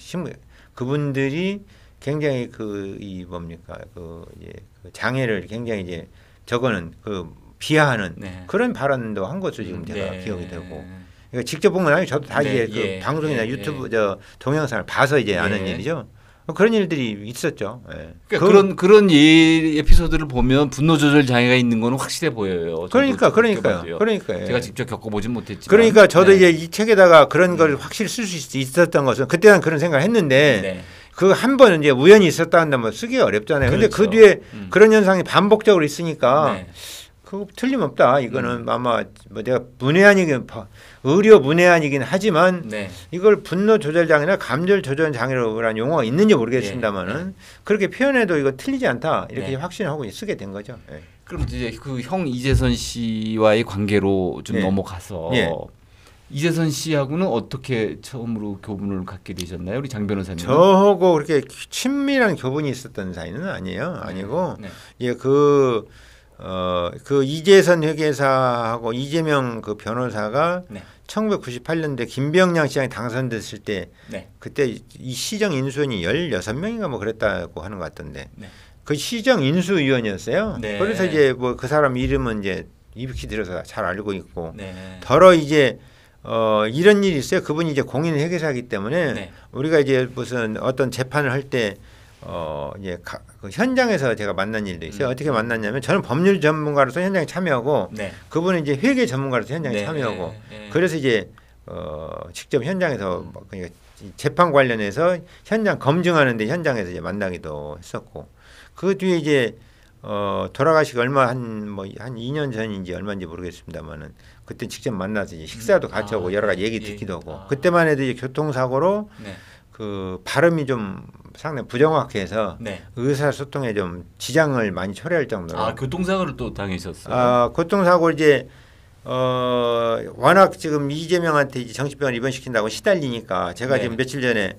그분들이 굉장히 그 이 뭡니까 그 이제 그 장애를 굉장히 이제 저거는 그 비하하는 네. 그런 발언도 한 것으로 지금 제가 네. 기억이 되고. 그러니까 직접 본 건 아니고 저도 다 네, 이제 그 예, 방송이나 예, 유튜브 예. 저 동영상을 봐서 이제 아는 예. 일이죠. 그런 일들이 있었죠. 예. 그러니까 그런 에피소드를 보면 분노 조절 장애가 있는 거는 확실해 보여요. 그러니까요. 제가 직접 겪어보진 못했지만. 그러니까 저도 네. 이제 이 책에다가 그런 걸 확실히 쓸 수 있었던 것은 그때는 그런 생각을 했는데 네. 그 한 번은 이제 우연히 있었다 한다면 쓰기가 어렵잖아요. 근데 그 그렇죠. 뒤에 그런 현상이 반복적으로 있으니까 네. 그 틀림없다. 이거는 아마 뭐 내가 의료 문외한이긴 하지만 네. 이걸 분노 조절 장애나 감정 조절 장애라는 용어가 있는지 모르겠습니다만은 예. 그렇게 표현해도 이거 틀리지 않다. 이렇게 네. 확신하고 쓰게 된 거죠. 예. 그럼 이제 그 형 이재선 씨와의 관계로 좀 예. 넘어가서 예. 이재선 씨하고는 어떻게 처음으로 교분을 갖게 되셨나요, 우리 장 변호사님? 저하고 그렇게 친밀한 교분이 있었던 사이는 아니에요. 아니고 네. 예, 그 이재선 회계사하고 이재명 그 변호사가 네. 1998년도에 김병량 시장이 당선됐을 때 네. 그때 이 시정 인수원이 16명인가 뭐 그랬다고 하는 것 같던데 네. 그 시정 인수위원이었어요. 네. 그래서 이제 뭐 그 사람 이름은 이제 입히 들어서 잘 알고 있고 네. 더러 이제 이런 일이 있어요. 그분이 이제 공인 회계사이기 때문에 네. 우리가 이제 무슨 어떤 재판을 할 때 이제 그 현장에서 제가 만난 일도 있어요. 어떻게 만났냐면 저는 법률 전문가로서 현장에 참여하고 네. 그분은 이제 회계 전문가로서 현장에 네. 참여하고 네. 그래서 이제 직접 현장에서 그러니까 재판 관련해서 현장 검증하는데 현장에서 이제 만나기도 했었고 그 뒤에 이제 돌아가시기 한 2년 전인지 얼마인지 모르겠습니다만은 그때 직접 만나서 이제 식사도 같이 하고 여러 가지 얘기 듣기도 하고 그때만 해도 이제 교통사고로 네. 그 발음이 좀 상당히 부정확해서 네. 의사소통에 좀 지장을 많이 초래할 정도로 교통사고를 또 당하셨어요. 교통사고 이제 워낙 지금 이재명한테 이제 정신병원 입원시킨다고 시달리니까 제가 네. 지금 며칠 전에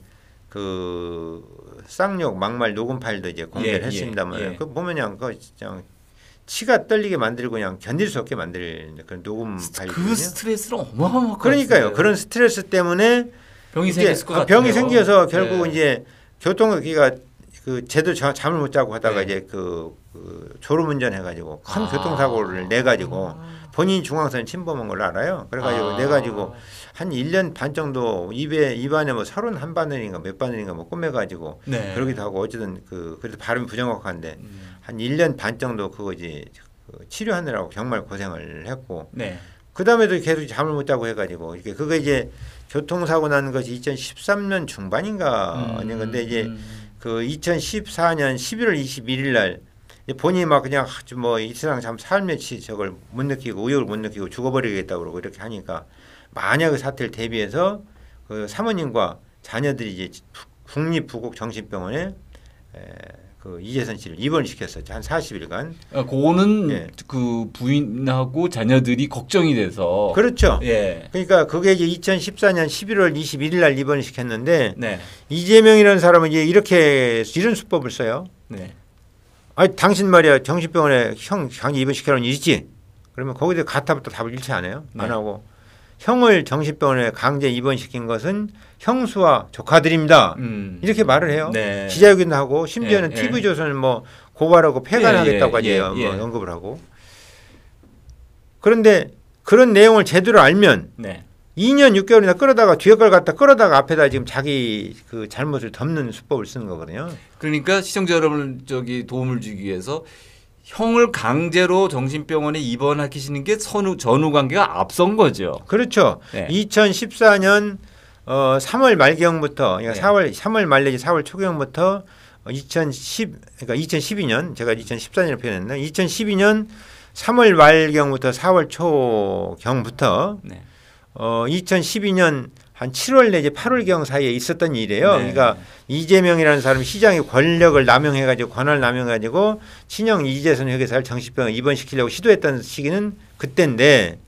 그 쌍욕 막말 녹음 파일도 이제 공개를 했습니다만 그 보면 그냥 치가 떨리게 만들고 그냥 견딜 수 없게 만들 그런 녹음 파일이거든요. 그 스트레스는 어마어마할 그러니까요. 그런 스트레스 때문에 병이 생겼을 것 같아요. 병이 생겨서 결국 네. 이제 교통기가 그 제대로 잠을 못 자고 하다가 네. 이제 그 졸음운전 해가지고 큰 교통사고를 내 가지고 본인 중앙선 침범한 걸로 알아요. 그래가지고 내 가지고 한 1년 반 정도 입안에 뭐 31바늘인가 몇 바늘인가 뭐 꼬매가지고 네. 그러기도 하고 어쨌든 그래도 발음이 부정확한데 한 1년 반 정도 그거 이제 치료하느라고 정말 고생을 했고 네. 그 다음에도 계속 잠을 못 자고 해가지고 이게 그거 이제 교통사고 난 것이 2013년 중반인가 아니 근데 이제 그 2014년 11월 21일 날 본인이 막 그냥 뭐 이 세상 참 삶의 저걸 못 느끼고 의욕을 못 느끼고 죽어버리겠다고 그러고 이렇게 하니까 만약 그 사태를 대비해서 그 사모님과 자녀들이 이제 국립부곡정신병원에 그 이재선 씨를 입원시켰었죠. 한 40일간. 그거는 예. 그 부인하고 자녀들이 걱정이 돼서 그렇죠. 예. 그러니까 그게 이제 2014년 11월 21일 날 입원을 시켰는데 네. 이재명이라는 사람은 이제 이런 수법을 써요. 네. 아니 당신 말이야 정신병원에 형 강제 입원시켜라는 일이지. 그러면 거기서 가타부터 답을 일치 안 해요. 네. 안 하고 형을 정신병원에 강제 입원시킨 것은 형수와 조카들입니다. 이렇게 말을 해요. 네. 기자회견도 하고 심지어는 예, TV조선을 뭐 고발하고 폐간하겠다고 예, 하죠. 예, 뭐 예. 언급을 하고. 그런데 그런 내용을 제대로 알면 네. 2년 6개월이나 끌어다가 뒤에 걸 갖다 끌어다가 앞에다 지금 자기 그 잘못을 덮는 수법을 쓰는 거거든요. 그러니까 시청자 여러분 도움을 주기 위해서 형을 강제로 정신병원에 입원시키시는 게 전후 관계가 앞선 거죠. 그렇죠. 네. 2014년 3월 말경부터 그러니까 네. 3월 말 내지 4월 초경부터 2012년 제가 2014년을 표현했나 2012년 3월 말경부터 4월 초경부터 네. 2012년 한 7월 내지 8월경 사이에 있었던 일이에요. 네. 그러니까 이재명이라는 사람이 시장의 권력을 남용해가지고 권한을 남용해가지고 친형 이재선 회계사를 정신병원에 입원시키려고 시도했던 시기는 그때인데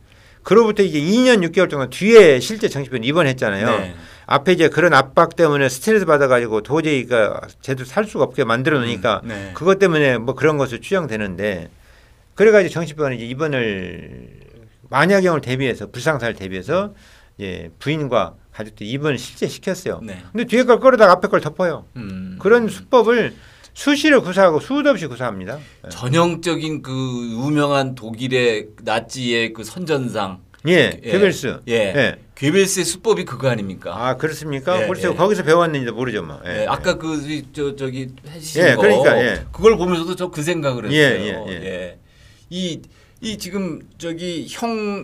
그로부터 이제 2년 6개월 정도 뒤에 실제 정신병원 입원했잖아요. 네. 앞에 이제 그런 압박 때문에 스트레스 받아가지고 도저히 제대로 살 수가 없게 만들어 놓으니까 네. 그것 때문에 뭐 그런 것을 추정되는데 그래가지고 정신병원에 이제 입원을 만약경을 대비해서 불상사를 대비해서 부인과 가족들 입원을 실제 시켰어요. 네. 근데 뒤에 걸 끌어다가 앞에 걸 덮어요. 그런 수법을 수시로 구사하고 수도 없이 구사합니다. 전형적인 그 유명한 독일의 나치의 그 선전상. 괴벨스. 괴벨스의 수법이 그거 아닙니까? 아 그렇습니까? 예, 글쎄요 예. 거기서 배웠는지도 모르죠 뭐. 아까 저기 해주신 거. 그러니까 그걸 보면서도 저 그 생각을 했어요. 예. 이 지금 저기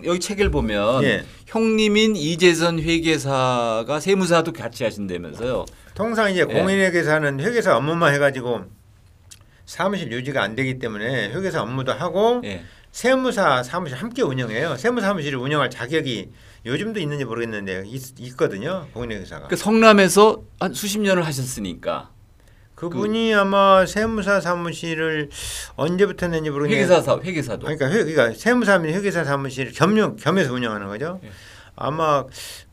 여기 책을 보면 예. 형님인 이재선 회계사가 세무사도 같이 하신다면서요. 통상 이제 공인회계사는 회계사 업무만 해가지고 사무실 유지가 안 되기 때문에 회계사 업무도 하고 세무사 사무실 함께 운영해요. 세무사 사무실을 운영할 자격이 요즘도 있는지 모르겠는데 있거든요. 공인회계사가. 그 성남에서 한 수십 년을 하셨으니까. 그분이 아마 세무사 사무실을 언제부터 했는지 모르겠는데 회계사도. 그러니까 세무사 및 회계사 사무실을 겸해서 운영하는 거죠. 아마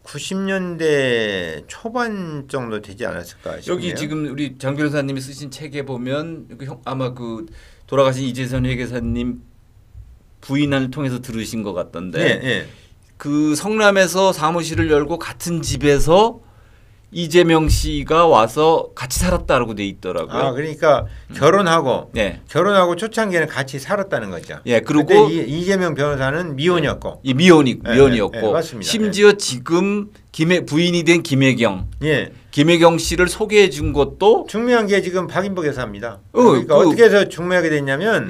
90년대 초반 정도 되지 않았을까 싶네요. 여기 지금 우리 장 변호사님이 쓰신 책에 보면 아마 그 돌아가신 이재선 회계사님 부인을 통해서 들으신 것 같던데 그 성남에서 사무실을 열고 같은 집에서 이재명 씨가 와서 같이 살았다라고 돼 있더라고요. 아 그러니까 결혼하고 초창기에는 같이 살았다는 거죠. 그리고 이재명 변호사는 미혼이었고, 미혼이었고, 맞습니다. 심지어 지금 부인이 된 김혜경 씨를 소개해 준 것도 중요한 게 지금 박인복 여사입니다. 그러니까 어떻게 해서 중매하게 됐냐면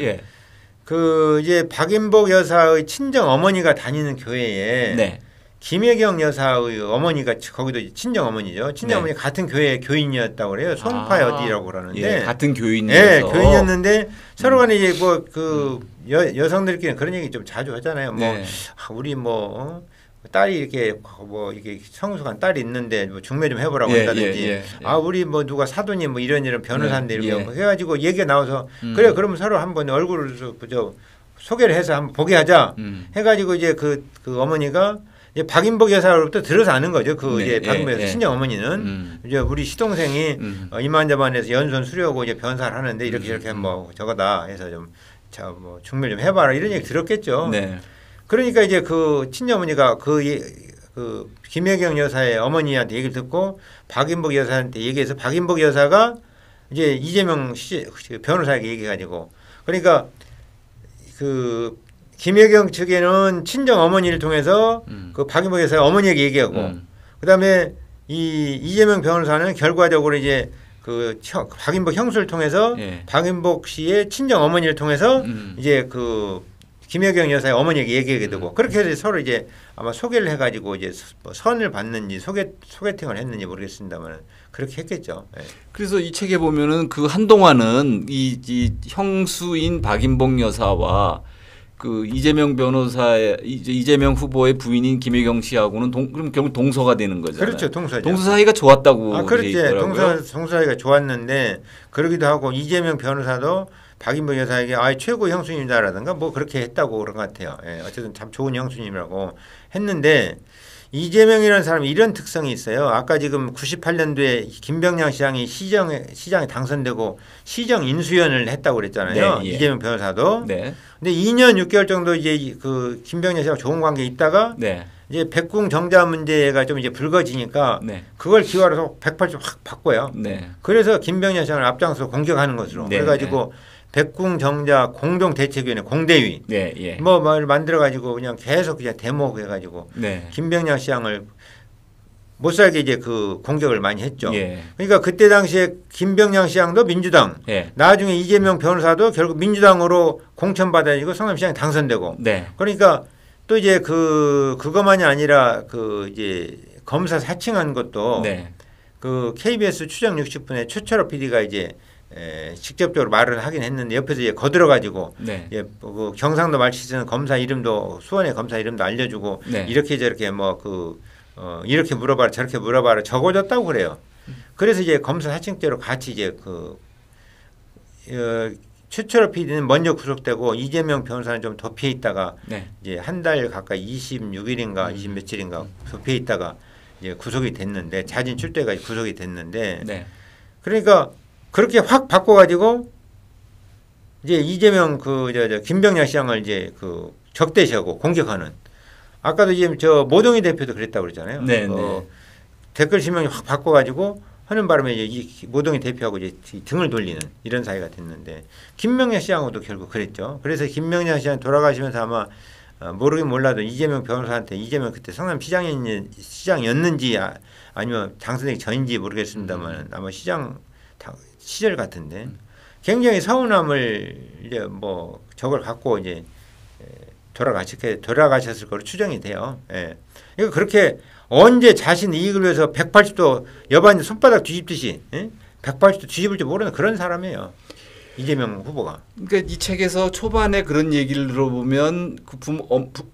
그 이제 박인복 여사의 친정 어머니가 다니는 교회에 김혜경 여사의 어머니가 거기도 친정 어머니죠. 친정 어머니 같은 교회 교인이었다고 그래요. 손파여디라고 그러는데 같은 교인이어서 교인이었는데 서로간에 이제 뭐 그 여성들끼리는 그런 얘기 좀 자주 하잖아요. 뭐 우리 딸이 이렇게 이게 성숙한 딸이 있는데 뭐 중매 좀 해보라고 한다든지 우리 뭐 누가 사돈이 뭐 이런 변호사인데 이렇게 해가지고 얘기가 나와서 그래 그러면 서로 한번 얼굴을 소개를 해서 한번 보게 하자 해가지고 이제 그 어머니가 박인복 여사로부터 들어서 아는 거죠. 이제 박인복 여사 친정 어머니는 이제 우리 시동생이 이만저만해서 연수원 수료하고 이제 변사를 하는데 이렇게 뭐 저거다 해서 좀 뭐 중매 좀 해봐라 이런 얘기 들었겠죠. 그러니까 이제 그 친정 어머니가 그 김혜경 여사의 어머니한테 얘기를 듣고 박인복 여사한테 얘기해서 박인복 여사가 이제 이재명 변호사에게 얘기해가지고 그러니까 그 김혜경 측에는 친정 어머니를 통해서 그 박인복 여사의 어머니에게 얘기하고 그다음에 이재명 변호사는 결과적으로 이제 그 박인복 형수를 통해서 박인복 씨의 친정 어머니를 통해서 이제 그 김혜경 여사의 어머니에게 얘기하게 되고 그렇게 해서 서로 이제 아마 소개를 해가지고 이제 선을 받는지 소개팅을 했는지 모르겠습니다만 그렇게 했겠죠. 그래서 이 책에 보면은 그 한동안은 이 형수인 박인복 여사와 그 이재명 변호사의 이재명 후보의 부인인 김혜경 씨하고는 그럼 결국 동서가 되는 거잖아요. 그렇죠, 동서죠. 동서 사이가 좋았다고 그렇지. 있더라고요. 동서 사이가 좋았는데 그러기도 하고 이재명 변호사도 박인복 여사에게 최고 형수님이다라든가 뭐 그렇게 했다고 그런 것 같아요. 어쨌든 참 좋은 형수님이라고 했는데 이재명이라는 사람이 이런 특성이 있어요. 아까 지금 98년도에 김병량 시장이 시장에 당선되고 시정 인수위원을 했다고 그랬잖아요. 이재명 변호사도. 근데 2년 6개월 정도 이제 그 김병량 씨하고 좋은 관계에 있다가 이제 백궁 정자 문제가 좀 이제 불거지니까 그걸 기화로 180도 확 바꿔요. 그래서 김병량 시장을 앞장서 공격하는 것으로. 그래가지고 백궁 정자 공동 대책위원회 공대위 뭐를 만들어 가지고 그냥 계속 그냥 대목해가지고 김병량 시장을 못 살게 이제 그 공격을 많이 했죠. 그러니까 그때 당시에 김병량 시장도 민주당, 나중에 이재명 변호사도 결국 민주당으로 공천받아지고 성남시장에 당선되고. 그러니까 또 이제 그것만이 아니라 그 이제 검사 사칭한 것도 그 KBS 추정 60분에 최철호 PD가 이제 직접적으로 말을 하긴 했는데 옆에서 이제 거들어가지고 그 경상도 말씨 쓰는 검사 이름도 수원의 검사 이름도 알려주고 이렇게 저렇게 이렇게 물어봐라 저렇게 물어봐라 적어줬다고 그래요. 그래서 이제 검사 사칭죄로 같이 이제 최철호 PD는 먼저 구속되고 이재명 변호사는 좀 더 피해 있다가 이제 한 달 가까이 26일인가 20 며칠인가 피해 있다가 이제 구속이 됐는데 자진 출두해가지고 구속이 됐는데 그러니까. 그렇게 확 바꿔가지고 이제 이재명 김병렬 시장을 이제 그 적대시하고 공격하는 아까도 이제 저 모동희 대표도 그랬다고 그랬잖아요. 네, 댓글 실명이 확 바꿔가지고 하는 바람에 이제 이 모동희 대표하고 이제 등을 돌리는 이런 사이가 됐는데 김명렬 시장하고도 결국 그랬죠. 그래서 김명렬 시장 돌아가시면서 아마 모르긴 몰라도 이재명 변호사한테 이재명 그때 성남 시장이었는지 아니면 당선되기 전인지 모르겠습니다만 아마 시장 시절 같은데 굉장히 서운함을 이제 뭐 저걸 갖고 이제 돌아가셨을 거로 추정이 돼요. 예. 그러니까 그렇게 언제 자신 이익을 위해서 180도 여반 손바닥 뒤집듯이 180도 뒤집을 줄 모르는 그런 사람이에요. 이재명 후보가. 그러니까 이 책에서 초반에 그런 얘기를 들어보면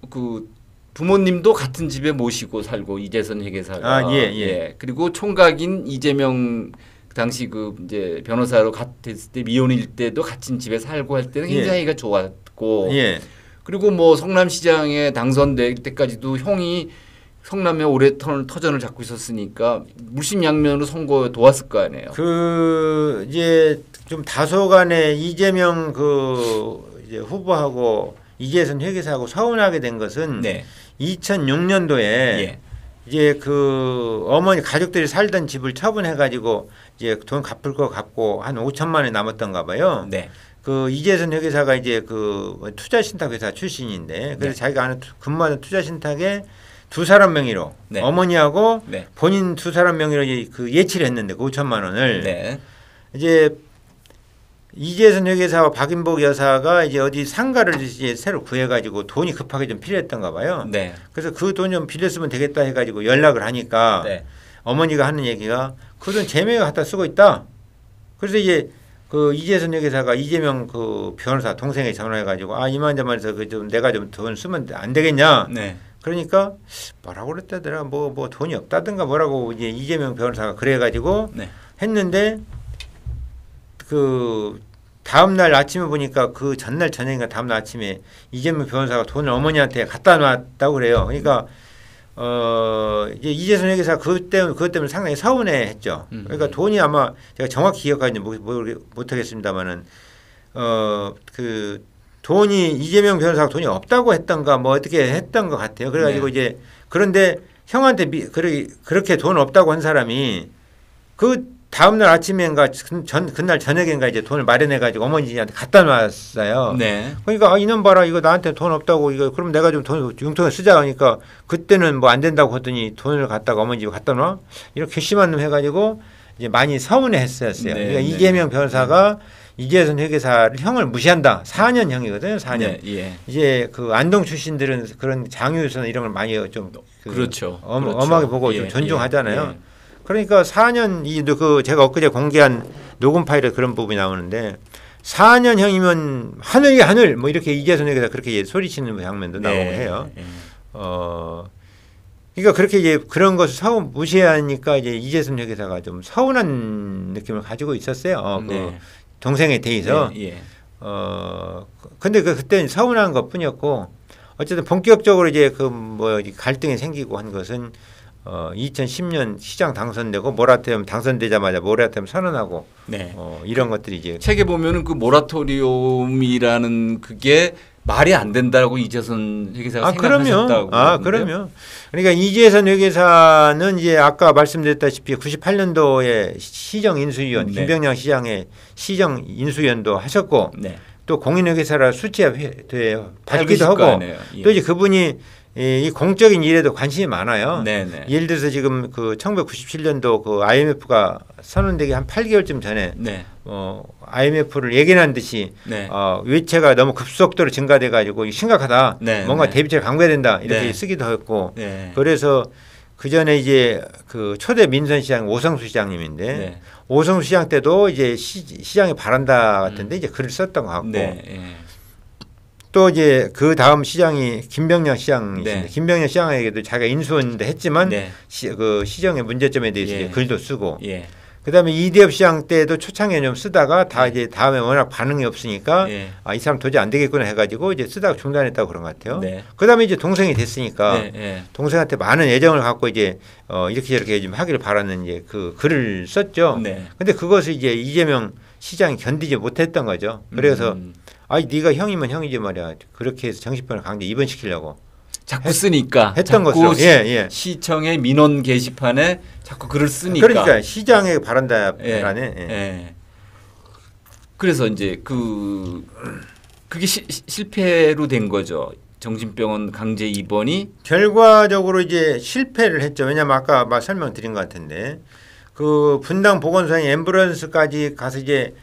그 부모님도 같은 집에 모시고 살고 이재선 회계사가 예. 그리고 총각인 이재명 당시 그 이제 변호사로 갔을 때 미혼일 때도 같은 집에 살고 할 때는 굉장히가 좋았고 그리고 뭐 성남시장에 당선될 때까지도 형이 성남에 오래 터전을 잡고 있었으니까 물심양면으로 선거에 도왔을 거 아니에요. 그 이제 좀 다소간에 이재명 그 이제 후보하고 이재선 회계사하고 서운하게 된 것은 2006년도에 이제 그 어머니 가족들이 살던 집을 처분해가지고 이제 돈 갚을 거 갚고 한 5천만 원이 남았던가 봐요. 그 이재선 회계사가 이제 그 투자신탁회사 출신인데 그래서 자기가 아는 근무하는 투자신탁에 두 사람 명의로 어머니하고 본인 두 사람 명의로 그 예치를 했는데 그 5천만 원을 이제 이재선 회계사와 박인복 여사가 이제 어디 상가를 이제 새로 구해가지고 돈이 급하게 좀 필요했던가 봐요. 그래서 그 돈 좀 빌렸으면 되겠다 해가지고 연락을 하니까 어머니가 하는 얘기가 그 돈 재명이가 갖다 쓰고 있다. 그래서 이제 그 이재선 회계사가 이재명 그 변호사 동생에 전화해가지고 이만저만해서 그 좀 내가 좀 돈 쓰면 안 되겠냐. 그러니까 뭐라고 그랬다더라 뭐 돈이 없다든가 뭐라고 이제 이재명 변호사가 그래가지고 했는데 그 다음 날 아침에 보니까 그 전날 저녁인가 다음 날 아침에 이재명 변호사가 돈을 어머니한테 갖다 놨다고 그래요. 그러니까 이제 이재선 회계사 그것 때문에 상당히 서운해했죠. 그러니까 돈이 아마 제가 정확히 기억하지 못하겠습니다만은 그 돈이 이재명 변호사가 돈이 없다고 했던가 뭐 어떻게 했던 것 같아요. 그래가지고 이제 그런데 형한테 그렇게 돈 없다고 한 사람이 그 다음날 아침인가 그날 저녁인가 이제 돈을 마련해가지고 어머니한테 갖다 놨어요. 그러니까 이놈 봐라 이거 나한테 돈 없다고 이거 그럼 내가 좀 돈 융통을 쓰자 하니까 그때는 뭐 안 된다고 하더니 돈을 갖다가 어머니 집에 갖다 놔 이렇게 괘씸한 놈 해가지고 이제 많이 서운해했어요. 그러니까 이재명 변호사가 이재선 회계사를 형을 무시한다. 4년형이거든요. 4년. 이제 그 안동 출신들은 그런 장유유서나 이런 걸 많이 좀 그렇죠. 엄하게 보고 좀 존중하잖아요. 그러니까 4년 그 제가 엊그제 공개한 녹음 파일에 그런 부분이 나오는데 4년형이면 하늘이 하늘 뭐 이렇게 이재선 회계사 그렇게 소리치는 장면도 나오고 해요. 그러니까 그렇게 이제 그런 것을 무시하니까 이제 이재선 회계사가 좀 서운한 느낌을 가지고 있었어요. 그 동생에 대해서. 근데 그때는 서운한 것뿐이었고 어쨌든 본격적으로 이제 그 뭐 갈등이 생기고 한 것은 2010년 시장 당선되고 모라토리엄 당선되자마자 모라토리엄 선언하고 이런 것들이 이제 책에 보면은 그 모라토리엄이라는 그게 말이 안 된다고 이재선 회계사가 생각하셨다고. 그럼요. 그러니까 이재선 회계사는 이제 아까 말씀드렸다시피 98년도에 시정 인수위원 김병렬 시장의 시정 인수위원도 하셨고 또 공인회계사라 수치에 받기도 하고 또 이제 그분이 이 공적인 일에도 관심이 많아요. 예를 들어서 지금 그 1997년도 그 IMF가 선언되기 한 8개월쯤 전에 IMF를 예견한 듯이 외채가 너무 급속도로 증가돼 가지고 심각하다. 뭔가 대비책을 강구해야 된다. 이렇게 쓰기도 했고 그래서 그 전에 이제 그 초대 민선시장 오성수 시장님인데 오성수 시장 때도 이제 시장이 바란다 같은데 이제 글을 썼던 것 같고 또 이제 그 다음 시장이 김병렬 시장이신데 김병렬 시장에게도 자기가 인수원도 했지만 그 시정의 문제점에 대해서 이제 글도 쓰고 그다음에 이대엽 시장 때도 초창기에 좀 쓰다가 다 이제 다음에 워낙 반응이 없으니까 이 사람 도저히 안 되겠구나 해가지고 이제 쓰다가 중단했다고 그런 것 같아요. 그다음에 이제 동생이 됐으니까 동생한테 많은 애정을 갖고 이제 이렇게 저렇게 좀 하기를 바라는 이제 그 글을 썼죠. 근데 그것을 이제 이재명 시장이 견디지 못했던 거죠. 그래서 아니 네가 형이면 형이지 말이야. 그렇게 해서 정신병을 강제 입원시키려고 자꾸 쓰니까 했던 자꾸 것으로. 예. 시청의 민원 게시판에 자꾸 글을 쓰니까. 그러니까 시장에 바란다라네. 예. 예. 그래서 이제 그게 실패로 된 거죠. 정신병원 강제 입원이 결과적으로 이제 실패를 했죠. 왜냐면 아까 설명드린 것 같은데 그 분당 보건소에 앰뷸런스까지 가서 이제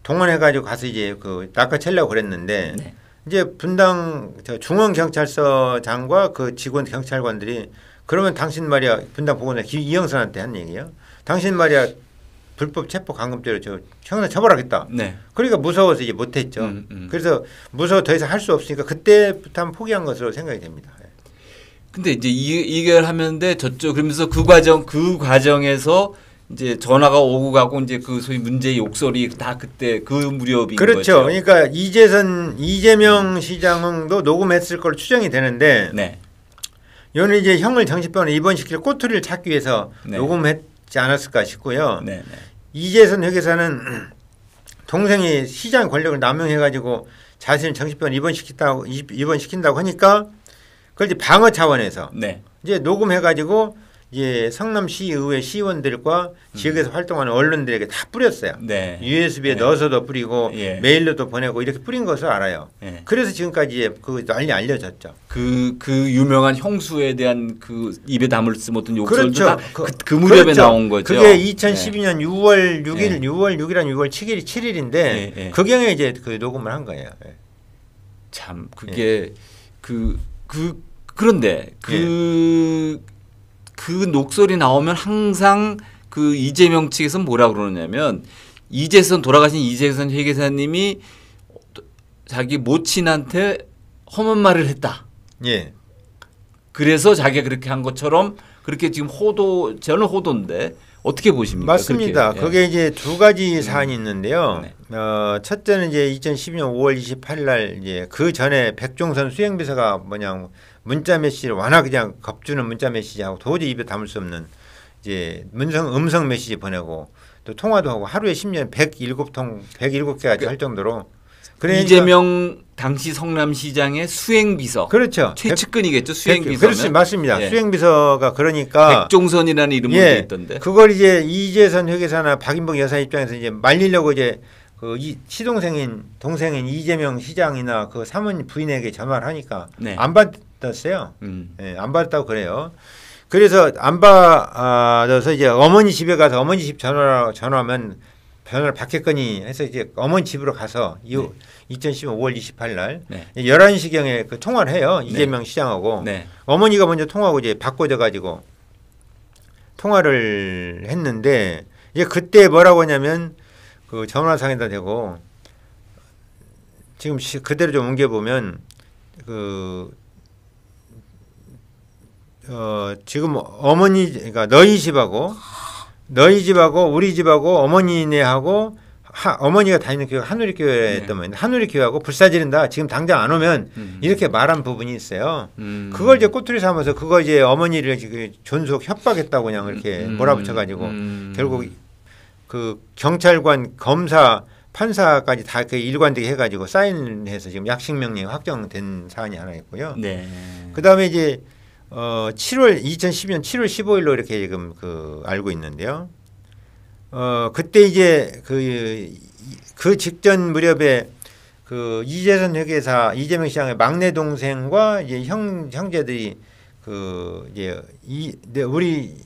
동원해가지고 가서 이제 그 낚아채려고 그랬는데 네. 이제 분당 중앙경찰서장과 그 직원 경찰관들이 그러면 당신 말이야 분당 보건소 이영선한테 한 얘기예요. 당신 말이야 불법 체포 감금죄로 저 형사 처벌하겠다. 네. 그러니까 무서워서 이제 못했죠. 그래서 무서워 더 이상 할 수 없으니까 그때부터 한번 포기한 것으로 생각이 됩니다. 근데 이제 이결하면데 저쪽 그러면서 그 과정에서 이제 전화가 오고 가고 이제 그 소위 문제의 욕설이 다 그때 그 무렵인 그렇죠. 거죠. 그러니까 이재명 시장도 녹음했을 걸로 추정이 되는데 네. 이거는 이제 형을 정신병원에 입원시킬 꼬투리를 찾기 위해서 네. 녹음했지 않았을까 싶고요. 네. 이재선 회계사는 동생이 시장 권력을 남용해가지고 자신을 정신병원 입원시킨다고 하니까 그걸 이제 방어 차원에서 네. 이제 녹음해가지고 이제 성남시의회 시의원들과 지역에서 활동하는 언론들에게 다 뿌렸어요. 네. USB에 네. 넣어서도 뿌리고 예. 메일로도 보내고 이렇게 뿌린 것을 알아요. 예. 그래서 지금까지 그 널리 알려졌죠. 그 유명한 형수에 대한 그 입에 담을 수 못한 욕설도 그렇죠. 다 그 무렵에 그렇죠. 나온 거죠. 그게 2012년 6월 6일, 예. 6월 6일한 6월 7일인데 예, 예. 그 경에 이제 그 녹음을 한 거예요. 예. 참 그게 그런데 그 녹설이 나오면 항상 그 이재명 측에서 뭐라 그러냐면 돌아가신 이재선 회계사님이 자기 모친한테 험한 말을 했다. 예. 그래서 자기가 그렇게 한 것처럼 그렇게 지금 저는 호도인데 어떻게 보십니까? 맞습니다. 그렇게. 그게 이제 두 가지 사안이 있는데요. 네. 첫째는 이제 2012년 5월 28일 날 이제 그 전에 백종선 수행비서가 문자 메시지를 워낙 그냥 겁주는 문자 메시지하고 도저히 입에 담을 수 없는 이제 음성 메시지 보내고 또 통화도 하고 하루에 10년 107개까지 할 정도로 그러니까 이재명 당시 성남시장의 수행비서. 그렇죠. 최측근이겠죠. 수행비서면. 그렇지 맞습니다. 예. 수행비서가 그러니까 백종선이라는 이름으로 돼 있던데. 그걸 이제 이재선 회계사나 박인봉 여사 입장에서 이제 말리려고 이제 그 동생인 이재명 시장이나 그 사모님 부인에게 전화를 하니까 네. 안 받았어요. 예, 안 받았다고 그래요. 그래서 안 받아서 이제 어머니 집에 가서 어머니 집 전화하면 전화를 받겠거니 해서 이제 어머니 집으로 가서 2015년 5월 28일 날 11시경에 그 통화를 해요. 이재명 시장하고. 네. 어머니가 먼저 통화하고 이제 바꿔져 가지고 통화를 했는데 이제 그때 뭐라고 하냐면 그 전화상에다 대고 지금 그대로 좀 옮겨 보면 지금 어머니 그러니까 너희 집하고 우리 집하고 어머니네하고 어머니가 다니는 교회가 한우리교회였던 모양인데 한우리교회하고 불사지른다. 지금 당장 안 오면 이렇게 말한 부분이 있어요. 그걸 이제 꼬투리 삼아서 그거 이제 어머니를 존속 협박했다고 그냥 이렇게 몰아붙여가지고 결국 그 경찰관, 검사, 판사까지 다 그 일관되게 해가지고 사인해서 지금 약식명령이 확정된 사안이 하나 있고요. 네. 그 다음에 이제 2012년 7월 15일로 이렇게 지금 알고 있는데요. 그때 이제 그 직전 무렵에 그 이재선 회계사 이재명 시장의 막내 동생과 이제 형제들이 우리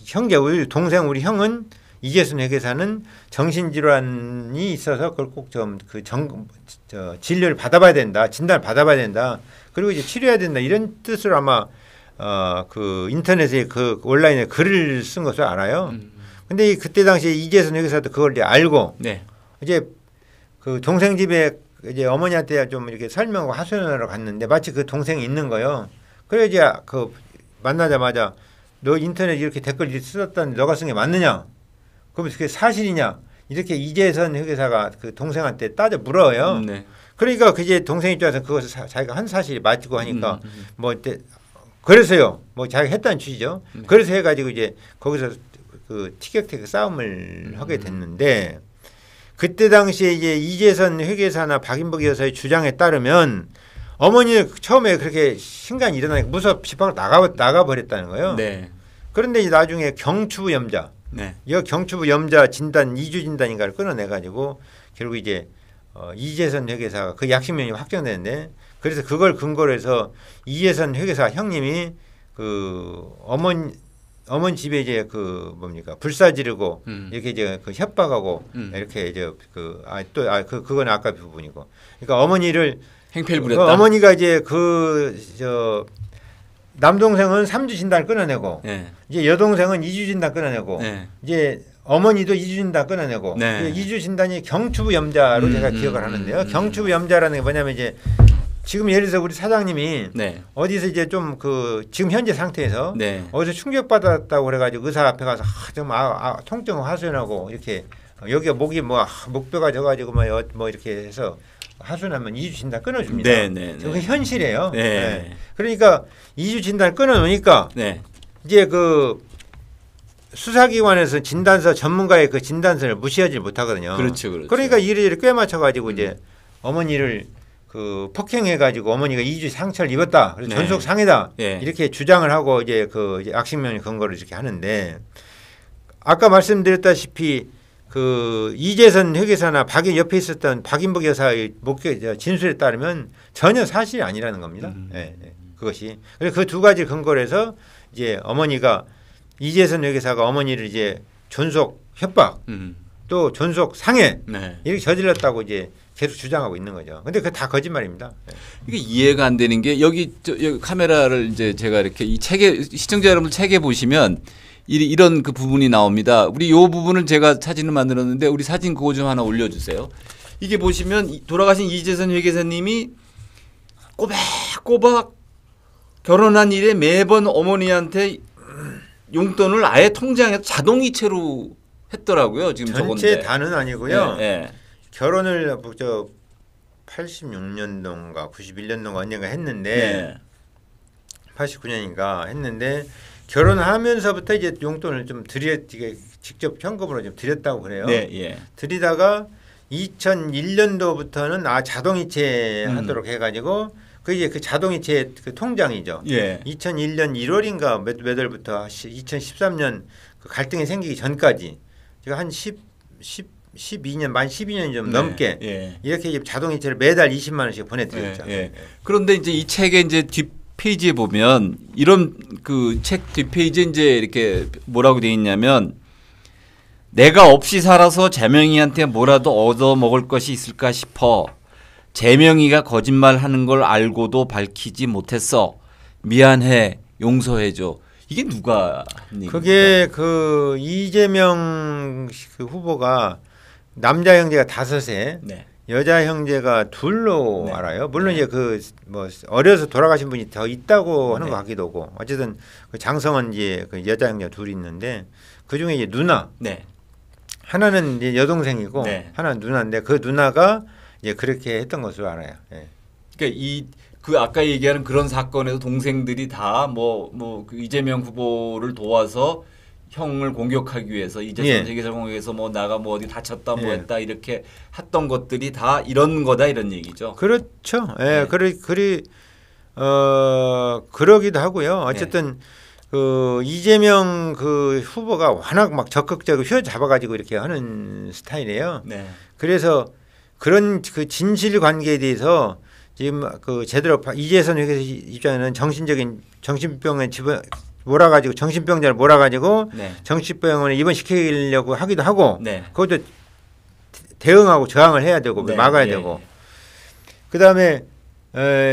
형은 이재선 회계사는 정신질환이 있어서 그걸 꼭 진료를 받아봐야 된다, 진단을 받아봐야 된다, 그리고 이제 치료해야 된다 이런 뜻으로 아마 그 인터넷에 그 온라인에 글을 쓴 것을 알아요. 근데 그때 당시에 이재선 회계사도 그걸 이제 알고 이제 그 동생 집에 이제 어머니한테 좀 이렇게 설명하고 하소연하러 갔는데 마치 그 동생이 있는 거예요. 그래 이제 그 만나자마자 너 인터넷 이렇게 댓글 쓰었다는데 너가 쓴 게 맞느냐? 그럼 그게 사실이냐? 이렇게 이재선 회계사가 그 동생한테 따져 물어요. 그러니까 그제 동생 입장에서 그것을 자기가 한 사실이 맞고 하니까 그래서요. 자기가 했다는 취지죠. 그래서 해가지고 이제 거기서 그 티격태격 싸움을 하게 됐는데 그때 당시에 이제 이재선 회계사나 박인복 여사의 주장에 따르면 어머니 처음에 그렇게 신간이 일어나니까 무섭 집 밖으로 나가 버렸다는 거예요. 네. 그런데 이제 나중에 경추부 염자, 네. 이 경추부 염자 진단 2주 진단인가를 끊어내 가지고 결국 이제 이재선 회계사가 그 약식명이 확정되는데 그래서 그걸 근거로 해서 이재선 회계사 형님이 그 어머니 집에 이제 그 뭡니까 불사 지르고 이렇게 이제 그 협박하고 이렇게 이제 그건 아까 부분이고 그러니까 어머니를 행패를 부렸다. 어머니가 이제 남동생은 3주 진단 끊어내고 네. 이제 여동생은 2주 진단 끊어내고 네. 이제 어머니도 2주 진단 끊어내고 네. 2주 진단이 경추부 염자로 제가 기억을 하는데요. 경추부 염자라는 게 뭐냐면 이제 지금 예를 들어서 우리 사장님이 네. 어디서 이제 좀 지금 현재 상태에서 네. 어디서 충격받았다고 그래가지고 의사 앞에 가서 정말 통증 하소연하고 이렇게 여기가 목이 목뼈가 져가지고 뭐 이렇게 해서 하소연하면 2주 진단 끊어줍니다. 네, 네, 네. 그게 현실이에요. 네. 네. 그러니까 2주 진단 끊어놓으니까 네. 이제 그 수사기관에서 진단서 전문가의 그 진단서를 무시하지 못하거든요. 그렇죠, 그렇죠. 그러니까 이래저래 꽤 맞춰가지고 이제 어머니를 그 폭행해가지고 어머니가 2주 상처를 입었다. 그래서 네. 전속 상해다. 네. 이렇게 주장을 하고 이제 이제 악식명의 근거를 이렇게 하는데 아까 말씀드렸다시피 그 이재선 회계사나 옆에 있었던 박인복 여사의 진술에 따르면 전혀 사실이 아니라는 겁니다. 네, 네. 그것이. 그래서 그 두 가지 근거로 해서 이제 어머니가 이재선 회계사가 어머니를 이제 존속 협박 또 존속 상해 네. 이렇게 저질렀다고 이제 계속 주장하고 있는 거죠. 근데 그게 다 거짓말입니다. 네. 이게 이해가 안 되는 게 여기 카메라를 이제 제가 이렇게 이 책에 시청자 여러분 책에 보시면 이런 그 부분이 나옵니다. 우리 요 부분을 제가 사진을 만들었는데 우리 사진 그거 좀 하나 올려주세요. 이게 보시면 돌아가신 이재선 회계사님이 꼬박꼬박 결혼한 이래 매번 어머니한테 용돈을 아예 통장에 자동이체로 했더라고요. 지금 전체 저건데. 다는 아니고요. 네, 네. 결혼을 86년도인가 91년도인가 언젠가 했는데 네. 89년인가 했는데 결혼하면서부터 이제 용돈을 좀 직접 현금으로 좀 드렸다고 그래요. 네, 예. 드리다가 2001년도부터는 자동이체 하도록 해가지고 그 이제 그 자동이체 그 통장이죠. 예. 2001년 1월인가 몇 월부터 2013년 그 갈등이 생기기 전까지 제가 한 12년 만 12년이 좀 네, 넘게 예. 이렇게 이제 자동이체를 매달 20만 원씩 보내드렸죠. 예, 예. 그런데 이제 이 책의 이제 뒷페이지에 보면 이런 그 책 뒷페이지에 이제 이렇게 뭐라고 되어 있냐면 내가 없이 살아서 재명이한테 뭐라도 얻어 먹을 것이 있을까 싶어 재명이가 거짓말하는 걸 알고도 밝히지 못했어. 미안해. 용서해줘. 이게 누가 한 그게 그 이재명 그 후보가 남자 형제가 5에 네. 여자 형제가 2로 네. 알아요. 물론 네. 이제 그 뭐 어려서 돌아가신 분이 더 있다고 하는 네. 것 같기도 하고 어쨌든 그 장성은 이제 그 여자 형제가 2이 있는데 그 중에 이제 누나 네. 하나는 이제 여동생이고 네. 하나는 누나인데 그 누나가 이제 그렇게 했던 것으로 알아요. 예. 그러니까 그 아까 얘기하는 그런 사건에서 동생들이 다 그 이재명 후보를 도와서 형을 공격하기 위해서 이재선 회계사 공격해서 뭐 나가 뭐 어디 다쳤다 뭐 했다 이렇게 했던 것들이 다 이런 거다 이런 얘기죠. 그렇죠. 예, 네. 그러기도 하고요. 어쨌든 그 이재명 그 후보가 워낙 막 적극적으로 휘어잡아가지고 이렇게 하는 스타일이에요. 네. 그래서 그런 그 진실 관계에 대해서 지금 그 제대로 이재선 회계사 입장에는 정신병에 몰아가지고 정신병자를 몰아가지고 네. 정신병원에 입원시키려고 하기도 하고 네. 그것도 대응하고 저항을 해야 되고 네. 막아야 예. 되고 그다음에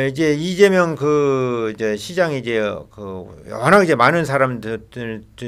이제 이재명 그 이제 시장이 이제 그 워낙 이제 많은 사람들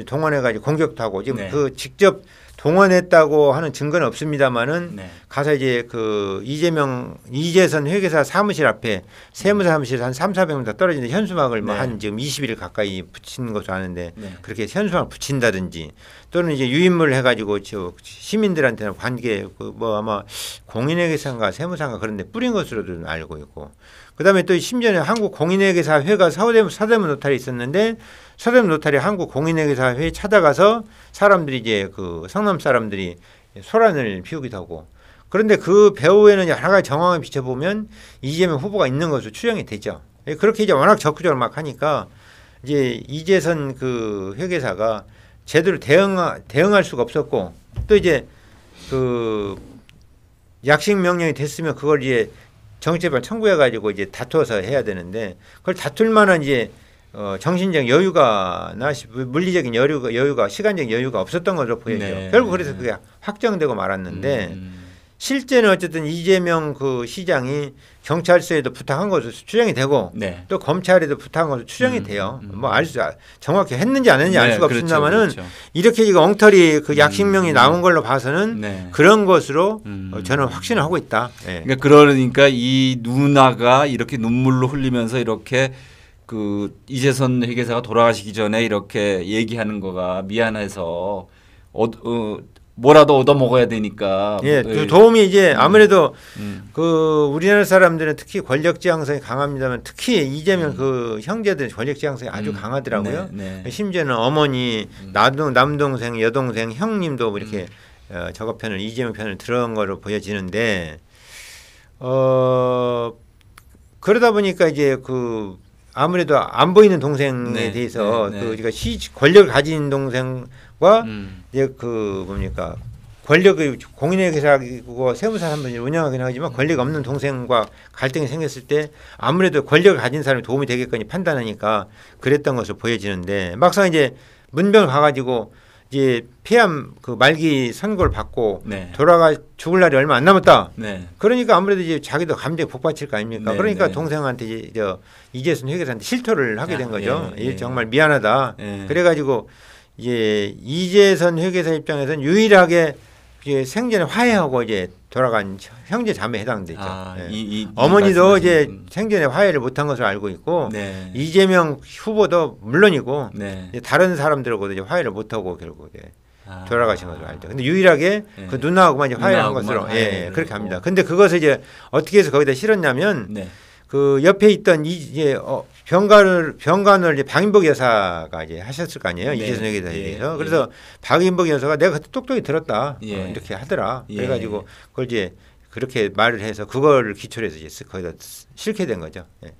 동원해가지고 공격도 하고 지금 네. 그 직접 동원했다고 하는 증거는 없습니다만은 네. 가서 이제 그 이재선 회계사 사무실 앞에 세무사 사무실 한 300~400m 더 떨어진 데 현수막을 뭐 네. 한 지금 20일 가까이 붙인 것으로 아는데 네. 그렇게 현수막을 붙인다든지 또는 이제 유인물 해가지고 저 시민들한테는 관계 뭐 아마 공인회계사인가 세무사인가 그런 데 뿌린 것으로도 알고 있고 그다음에 또 심지어는 한국 공인회계사 회가 서대문 노탈이 있었는데 서대문 노탈이 한국 공인회계사 회에 찾아가서 사람들이 이제 그 성남 사람들이 소란을 피우기도 하고 그런데 그 배후에는 여러 가지 정황을 비춰보면 이재명 후보가 있는 것으로 추정이 되죠. 그렇게 이제 워낙 적극적으로 막 하니까 이제 이재선 그 회계사가 제대로 대응할 수가 없었고 또 이제 그 약식 명령이 됐으면 그걸 이제 정치재판 청구해가지고 이제 다투어서 해야 되는데 그걸 다툴 만한 이제 정신적 여유가나 물리적인 여유가 시간적 여유가 없었던 것으로 보여요. 네. 결국 그래서 그게 확정되고 말았는데 실제는 어쨌든 이재명 그 시장이 경찰서에도 부탁한 것으로 추정이 되고 네. 또 검찰에도 부탁한 것으로 추정이 돼요. 뭐 정확히 했는지 안 했는지 알 수가 그렇죠, 없습니다만은 그렇죠. 이렇게 지금 엉터리 그 약식명이 나온 걸로 봐서는 네. 그런 것으로 저는 확신을 하고 있다. 예. 그러니까 이 누나가 이렇게 눈물로 흘리면서 이렇게 그 이재선 회계사가 돌아가시기 전에 이렇게 얘기하는 거가 미안해서 뭐라도 얻어 먹어야 되니까. 예, 그 도움이 이제 아무래도 그 우리나라 사람들은 특히 권력 지향성이 강합니다만 특히 이재명 그 형제들 권력 지향성이 아주 강하더라고요. 네, 네. 심지어는 어머니, 남동생, 여동생, 형님도 이렇게 저거 편을 이재명 편을 들어온 거로 보여지는데 그러다 보니까 이제 그 아무래도 안 보이는 동생에 네, 대해서 네, 네. 그 우리가 권력을 가진 동생과 이제 그 뭡니까 권력의 공인회계사고 세무사 한 분이 운영하긴 하지만 권력 없는 동생과 갈등이 생겼을 때 아무래도 권력을 가진 사람이 도움이 되겠거니 판단하니까 그랬던 것으로 보여지는데 막상 이제 문병을 가가지고 이제 폐암 그 말기 선고를 받고 네. 죽을 날이 얼마 안 남았다. 네. 그러니까 아무래도 이제 자기도 감정이 복받칠 거 아닙니까? 네, 그러니까 네. 동생한테 이제 이재선 회계사한테 실토를 하게 된 거죠. 예, 예. 정말 미안하다. 예. 그래가지고 이제 이재선 회계사 입장에서는 유일하게 이제 생전에 화해하고 이제 돌아간 형제 자매에 해당되죠. 예. 어머니도 이제 생전에 화해를 못한 것으로 알고 있고 네. 이재명 후보도 물론이고 네. 이제 다른 사람들하고도 이제 화해를 못하고 결국 돌아가신 것으로 알죠. 근데 유일하게 그 누나하고만 이제 화해를 한 것으로 그렇게 합니다. 근데 그것을 이제 어떻게 해서 거기다 실었냐면 네. 그 옆에 있던 이제 병간을 이제 박인복 여사가 이제 하셨을 거 아니에요. 네. 이재선 회계사에 예. 대해서. 그래서 박인복 여사가 내가 그때 똑똑히 들었다. 예. 이렇게 하더라. 예. 그래가지고 그걸 이제 그렇게 말을 해서 그걸 기초로 해서 이제 거기다 실게 된 거죠. 예.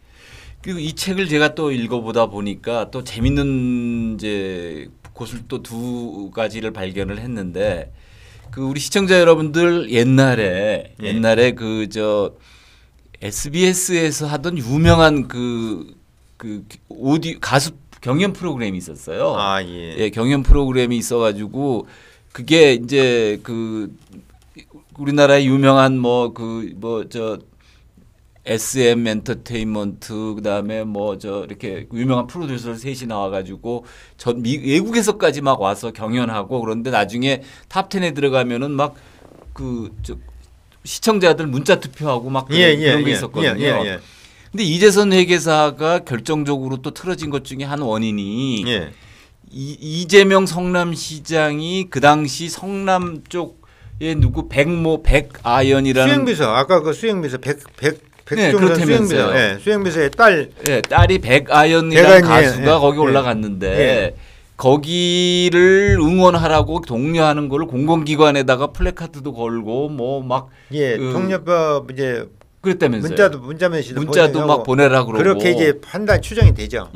그리고 이 책을 제가 또 읽어보다 보니까 또 재밌는 이제 곳을 또 두 가지를 발견을 했는데 그 우리 시청자 여러분들 옛날에 그 저 SBS에서 하던 유명한 그 오디오 가수 경연 프로그램이 있었어요. 아, 예. 예, 경연 프로그램이 있어가지고 그게 이제 그 우리나라의 유명한 SM 엔터테인먼트 그다음에 이렇게 유명한 프로듀서 셋이 나와가지고 외국에서까지 막 와서 경연하고 그런데 나중에 탑 10에 들어가면은 막 시청자들 문자 투표하고 막 그런 게 있었거든요. 근데 이재선 회계사가 결정적으로 또 틀어진 것 중에 한 원인이 이재명 성남시장이 그 당시 성남 쪽에 백아연이라는 수행비서 아까 그 수행비서 백종선 수행비서 수행비서의 딸이 백아연이라는 가수가 거기 올라갔는데 거기를 응원하라고 독려하는 거를 공공기관에다가 플래카드도 걸고 동료법 이제 그랬다면서요. 문자도 막 보내라 그러고 그렇게 이제 판단 추정이 되죠.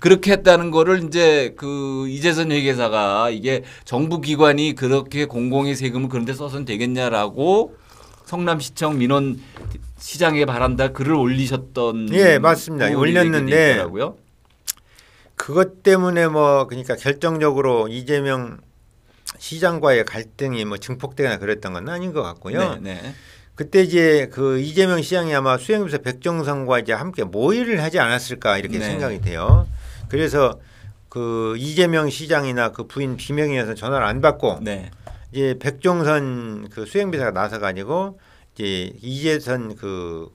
그렇게 했다는 거를 이제 그 이재선 회계사가 이게 정부 기관이 그렇게 공공의 세금을 그런데 써서는 되겠냐라고 성남시청 민원 시장에 바란다 글을 올리셨던 맞습니다. 올렸는데 그것 때문에 그러니까 결정적으로 이재명 시장과의 갈등이 증폭되거나 그랬던 건 아닌 것 같고요. 그때 이제 그 이재명 시장이 아마 수행비서 백종선과 이제 함께 모의를 하지 않았을까 이렇게 생각이 돼요. 그래서 그 이재명 시장이나 그 부인 비명이어서 전화를 안 받고 이제 백종선 그 수행비서가 나서 가지고 이제 이재선 그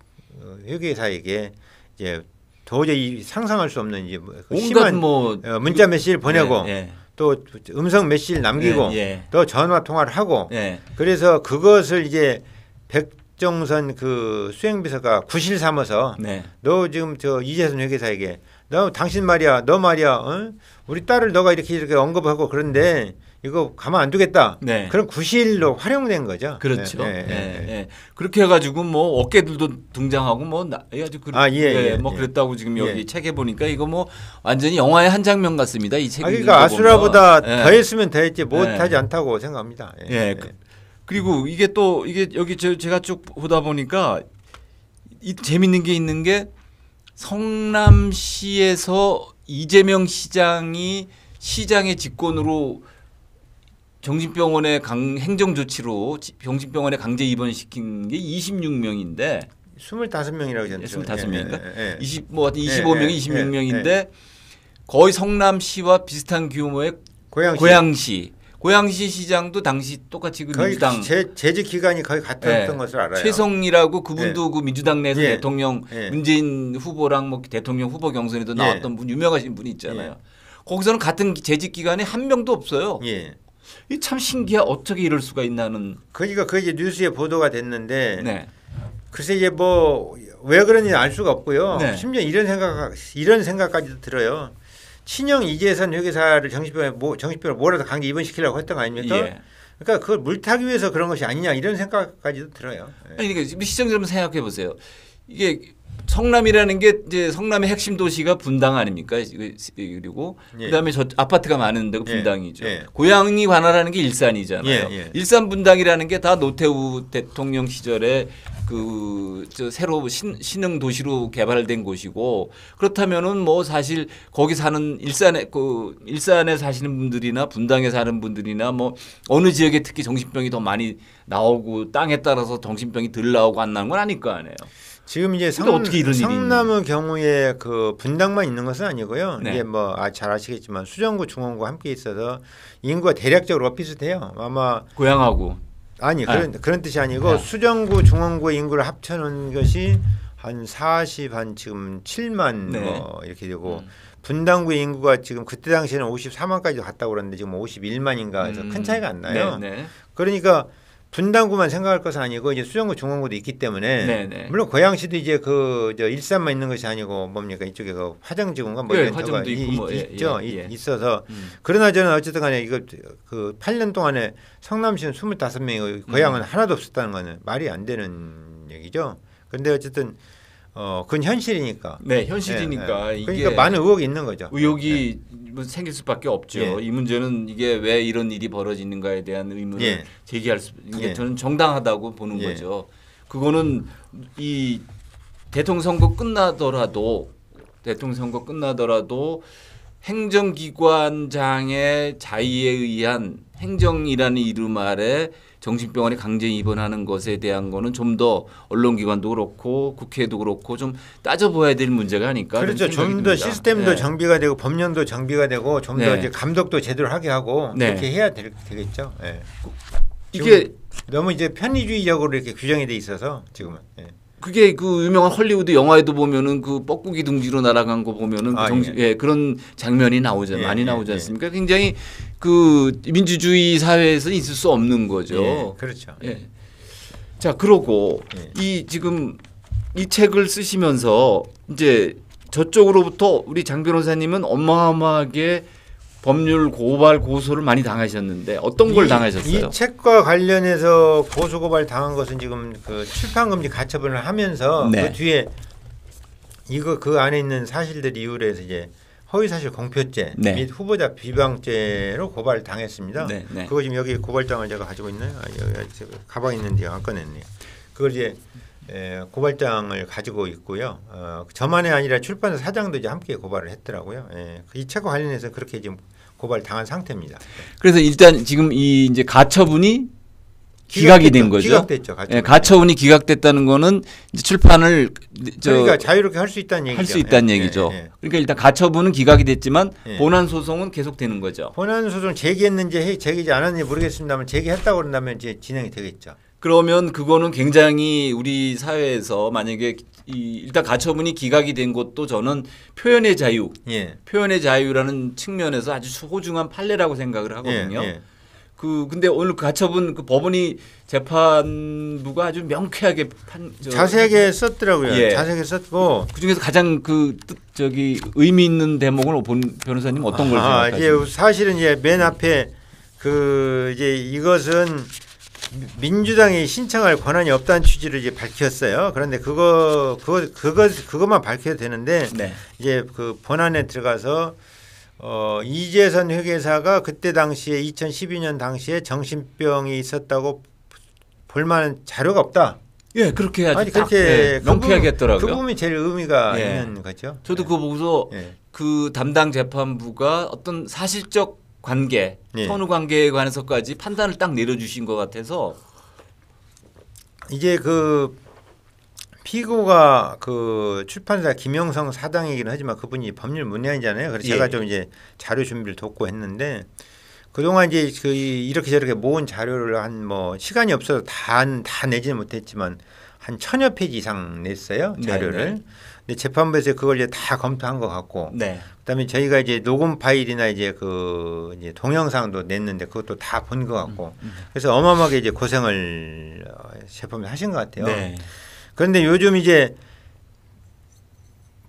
회계사에게 이제 도저히 상상할 수 없는 이제 심한 문자 메시지를 보내고 또 음성 메시지를 남기고 또 전화 통화를 하고 그래서 그것을 이제 백종선 그 수행비서가 구실 삼아서 너 지금 이재선 회계사에게 너 당신 말이야 너 말이야 우리 딸을 너가 이렇게 언급하고 그런데 이거 가만 안 두겠다. 네. 그런 구실로 활용된 거죠. 그렇죠. 네, 예, 네, 네. 예. 그렇게 해가지고 뭐 어깨들도 등장하고 뭐 아주 뭐 그랬다고 지금 여기 책에 보니까 이거 뭐 완전히 영화의 한 장면 같습니다. 이 책이. 그러니까 아수라보다 예. 더했으면 더했지 못하지 않다고 생각합니다. 예. 예. 그리고 이게 또 이게 여기 제가 쭉 보다 보니까 재밌는 게 있는 게 성남시에서 이재명 시장이 시장의 직권으로 정신병원에 행정 조치로 정신병원에 강제 입원시킨 게 26명인데 25명이라고 저는 25명인가? 예. 25명이 26명인데 거의 성남시와 비슷한 규모의 고양시 시장도 당시 똑같이 그 거의 민주당 재직 기간이 거의 같았던 것을 알아요. 최성이라고 그분도 그 민주당 내에서 대통령 예. 문재인 후보랑 뭐 대통령 후보 경선에도 나왔던 분 유명하신 분이 있잖아요. 거기서는 같은 재직 기간에 한 명도 없어요. 예. 이 참 신기해. 어떻게 이럴 수가 있나는. 그러니까 그 이제 뉴스에 보도가 됐는데 네. 글쎄 이제 뭐 왜 그런지 알 수가 없고요. 네. 심지어 이런 생각까지도 들어요. 친형 이재선 회계사를 정신병원에 몰아서 강제 입원시키려고 했던 거 아닙니까? 예. 그러니까 그걸 물타기 위해서 그런 것이 아니냐 이런 생각까지도 들어요. 예. 아니 그러니까 우리 시청자 여러분 생각해 보세요. 이게 성남이라는 게 이제 성남의 핵심 도시가 분당 아닙니까? 그리고 그다음에 저 아파트가 많은 데가 분당이죠. 고양이 관할하는 게 일산이잖아요. 일산 분당이라는 게 다 노태우 대통령 시절에 저 새로 신흥 도시로 개발된 곳이고 그렇다면은 뭐 사실 거기 사는 일산에 사시는 분들이나 분당에 사는 분들이나 뭐 어느 지역에 특히 정신병이 더 많이 나오고 땅에 따라서 정신병이 덜 나오고 안 나는 건 아닐 거 아니에요. 지금 이제 성남의 경우에 그 분당만 있는 것은 아니고요. 네. 이게 뭐 잘 아시겠지만 수정구, 중원구 함께 있어서 인구가 대략적으로 비슷해요. 아마 고향하고 아니 그런 뜻이 아니고 수정구, 중원구의 인구를 합쳐놓은 것이 한 40, 한 지금 7만 뭐 이렇게 되고 분당구의 인구가 지금 그때 당시에는 54만까지 갔다고 그러는데 지금 51만인가 해서 큰 차이가 안 나요. 그러니까 분당구만 생각할 것은 아니고 이제 수정구, 중원구도 있기 때문에 물론 고양시도 이제 저 일산만 있는 것이 아니고 뭡니까 이쪽에 그 화정지구인가 뭐 이런 화정도 있고 있죠. 있어서 그러나 저는 어쨌든 간에 이거 그 8년 동안에 성남시는 25명이고 고양은 하나도 없었다는 거는 말이 안 되는 얘기죠. 그런데 어쨌든 그건 현실이니까. 네, 현실이니까 이게 그러니까 많은 의혹이 있는 거죠. 의혹이 생길 수밖에 없죠. 이 문제는 이게 왜 이런 일이 벌어지는가에 대한 의문을 제기할 수. 이게 저는 정당하다고 보는 거죠. 그거는 이 대통령 선거 끝나더라도 행정기관장의 자의에 의한 행정이라는 이름 아래 정신병원에 강제 입원하는 것에 대한 거는 좀 더 언론기관도 그렇고 국회도 그렇고 좀 따져봐야 될 문제가 아닐까. 그렇죠. 좀 더 시스템도 정비가 되고 법령도 정비가 되고 좀 더 이제 감독도 제대로 하게 하고 그렇게 해야 되겠죠. 이게 너무 이제 편의주의적으로 이렇게 규정이 돼 있어서 지금은. 그게 그 유명한 헐리우드 영화에도 보면은 그 뻐꾸기 둥지로 날아간 거 보면은 그런 장면이 나오잖아요. 많이 나오지 않습니까? 굉장히 그 민주주의 사회에서 있을 수 없는 거죠. 그렇죠. 자, 그러고 지금 이 책을 쓰시면서 이제 저쪽으로부터 우리 장 변호사님은 어마어마하게 법률 고발 고소를 많이 당하셨는데 어떤 걸 당하셨어요? 이 책과 관련해서 고소 고발 당한 것은 지금 그 출판 금지 가처분을 하면서 그 뒤에 이거 그 안에 있는 사실들 이유로 해서 이제 허위사실 공표죄 및 후보자 비방죄로 고발 당했습니다. 그거 지금 여기 고발장을 제가 가지고 있나요? 여기 가방에 있는데 안 꺼냈네요. 그걸 이제 고발장을 가지고 있고요. 저만이 아니라 출판사 사장도 이제 함께 고발을 했더라고요. 이 책과 관련해서 그렇게 지금 고발 당한 상태입니다. 그래서 일단 지금 이 이제 가처분이 기각이 된 거죠. 기각됐죠. 가처분이 기각됐다는 거는 이제 출판을 그러니까 자유롭게 할 수 있다는 얘기죠. 할 수 있다는 얘기죠. 그러니까 일단 가처분은 기각이 됐지만 본안 소송은 계속되는 거죠. 본안 소송 제기했는지 제기지 않았는지 모르겠습니다만 제기했다고 그런다면 이제 진행이 되겠죠. 그러면 그거는 굉장히 우리 사회에서 만약에 일단 가처분이 기각이 된 것도 저는 표현의 자유, 표현의 자유라는 측면에서 아주 소중한 판례라고 생각을 하거든요. 근데 오늘 가처분 그 법원이 재판부가 아주 명쾌하게 자세하게 썼더라고요. 자세하게 썼고 그 중에서 가장 의미 있는 대목을 본 변호사님 어떤 걸 생각하세요? 사실은 이제 맨 앞에 그 이제 이것은 민주당이 신청할 권한이 없다는 취지를 이제 밝혔어요. 그런데 그것만 밝혀도 되는데 네. 이제 그 본안에 들어가서 이재선 회계사가 그때 당시에 2012년 당시에 정신병이 있었다고 볼 만한 자료가 없다. 예, 그렇게 해야지. 아니 그렇게 명쾌하게 했더라고요. 그 부분이 제일 의미가 예. 있는 거죠. 저도 그거 보고서 예. 그 담당 재판부가 어떤 사실적 관계, 예. 선후 관계에 관해서까지 판단을 딱 내려주신 것 같아서 이제 그 피고가 그 출판사 김영성 사장이긴 하지만 그분이 법률 문외한이잖아요. 그래서 예. 제가 좀 이제 자료 준비를 돕고 했는데 그동안 이제 그 이렇게 저렇게 모은 자료를 한 뭐 시간이 없어서 다 내지는 못했지만 한 1000여 페이지 이상 냈어요. 자료를. 네네. 근데 재판부에서 그걸 이제 다 검토한 것 같고 네. 그다음에 저희가 이제 녹음 파일이나 이제 그 이제 동영상도 냈는데 그것도 다 본 것 같고 그래서 어마어마하게 이제 고생을 재판부에 하신 것 같아요. 네. 그런데 요즘 이제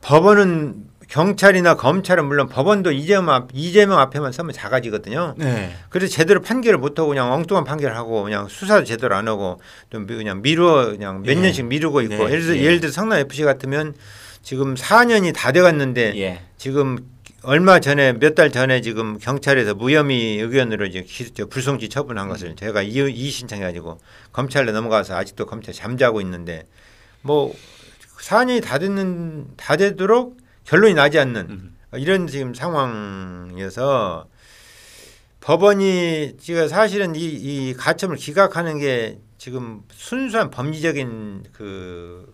법원은 경찰이나 검찰은 물론 법원도 이재명 앞에만 서면 작아지거든요. 네. 그래서 제대로 판결을 못하고 그냥 엉뚱한 판결을 하고 그냥 수사도 제대로 안 하고 좀 그냥 그냥 몇 예. 년씩 미루고 있고 네. 예를 들어 성남 FC 같으면 지금 4년이 다 돼갔는데 예. 지금 얼마 전에 몇 달 전에 지금 경찰에서 무혐의 의견으로 이제 불송치 처분한 것을 제가 이의 신청해가지고 검찰로 넘어가서 아직도 검찰 잠자고 있는데 뭐 4년이 다 되도록 결론이 나지 않는 이런 지금 상황이어서 법원이 지금 사실은 이 가처분을 기각하는 게 지금 순수한 법리적인 그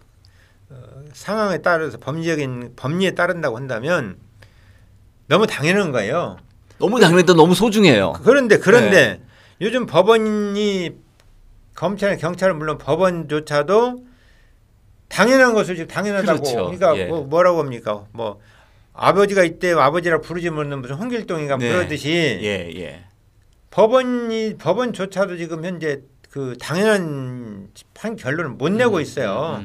상황에 따라서 법리에 따른다고 한다면 너무 당연한 거예요. 너무 당연해도 너무 소중해요. 그런데 네. 요즘 법원이 검찰, 경찰은 물론 법원조차도 당연한 것을 지금 당연하다고. 그렇죠. 그러니까 예. 뭐라고 합니까? 뭐 아버지가 이때 아버지라 부르지 못는 무슨 홍길동인가 네. 그러듯이 예. 법원조차도 지금 현재 그 당연한 결론을 못 내고 있어요.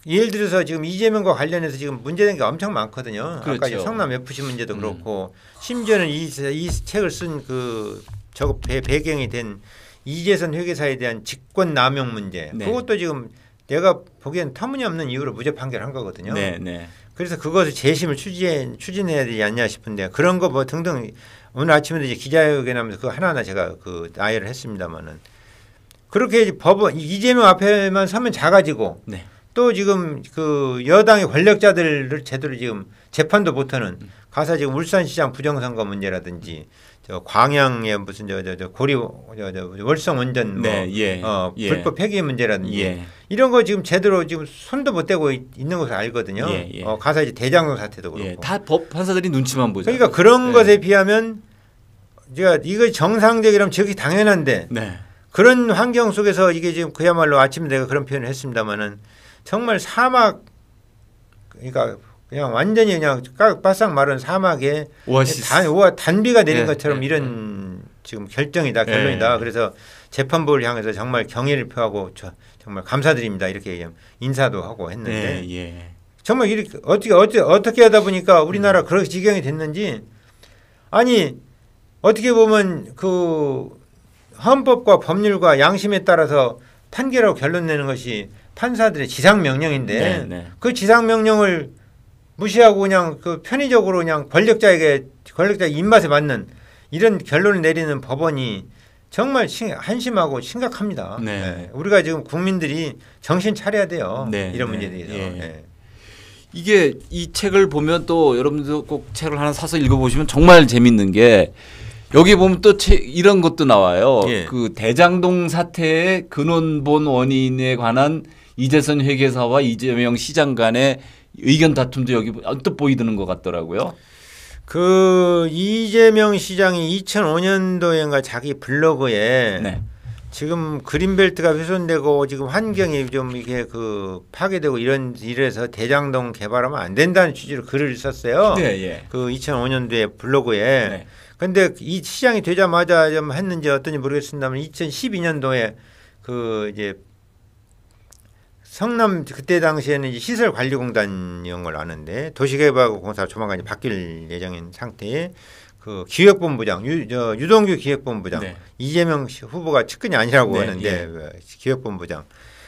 예를 들어서 지금 이재명과 관련해서 지금 문제된 게 엄청 많거든요. 그렇죠. 아까 성남 FC 문제도 그렇고 심지어는 이 책을 쓴 그 저거 배경이 된 이재선 회계사에 대한 직권 남용 문제. 네. 그것도 지금 내가 보기엔 터무니없는 이유로 무죄 판결한 거거든요. 네. 그래서 그것을 재심을 추진해야 되지 않냐 싶은데 그런 거 뭐 등등 오늘 아침에도 이제 기자회견하면서 그 하나하나 제가 그 나열을 했습니다만은 그렇게 법원 이재명 앞에만 서면 작아지고 네. 또 지금 그 여당의 권력자들을 제대로 지금 재판도 못하는 가서 지금 울산시장 부정선거 문제라든지 저 광양의 무슨 저 고리 월성 원전 뭐 네, 예. 예. 불법 폐기 문제라든지 예. 이런 거 지금 제대로 지금 손도 못 대고 있는 것을 알거든요. 예. 가서 이제 대장동 사태도 그렇고. 예. 다 법 판사들이 눈치만 보죠. 그러니까 그런 네. 것에 비하면 제가 이거 정상적이라면 저게 당연한데 네. 그런 환경 속에서 이게 지금 그야말로 아침에 내가 그런 표현을 했습니다마는 정말 사막 그러니까 그냥 완전히 그냥 바싹 마른 사막에 오아시스. 단비가 내린 예, 것처럼 예, 이런 지금 결론이다. 예. 그래서 재판부를 향해서 정말 경의를 표하고 정말 감사드립니다. 이렇게 인사도 하고 했는데 예. 정말 이렇게 어떻게 하다 보니까 우리나라 그런 지경이 됐는지 아니 어떻게 보면 그 헌법과 법률과 양심에 따라서 판결하고 결론 내는 것이 판사들의 지상 명령인데 네. 그 지상 명령을 무시하고 그냥 그 편의적으로 그냥 권력자 입맛에 맞는 이런 결론을 내리는 법원이 정말 한심하고 심각합니다. 네. 네. 우리가 지금 국민들이 정신 차려야 돼요. 네. 이런 네. 문제에 대해서. 예. 네. 이게 이 책을 보면 또 여러분도 꼭 책을 하나 사서 읽어보시면 정말 재밌는 게 여기 보면 또 이런 것도 나와요. 예. 그 대장동 사태의 근원본 원인에 관한 이재선 회계사와 이재명 시장 간의 의견 다툼도 여기 언뜻 보이드는 것 같더라고요. 그 이재명 시장이 2005년도인가 자기 블로그에 네. 지금 그린벨트가 훼손되고 지금 환경이 좀 이게 그 파괴되고 이래서 대장동 개발하면 안 된다는 취지로 글을 썼어요. 네. 그 2005년도에 블로그에. 네. 근데 이 시장이 되자마자 좀 했는지 어떤지 모르겠습니다만 2012년도에 그 이제 성남 그때 당시에는 이제 시설관리공단이온 걸 아는데 도시개발공사 조만간 이제 바뀔 예정인 상태에 그 기획본부장 유동규 기획본부장 네. 이재명 후보가 측근이 아니라고 네, 하는데 예. 기획본부장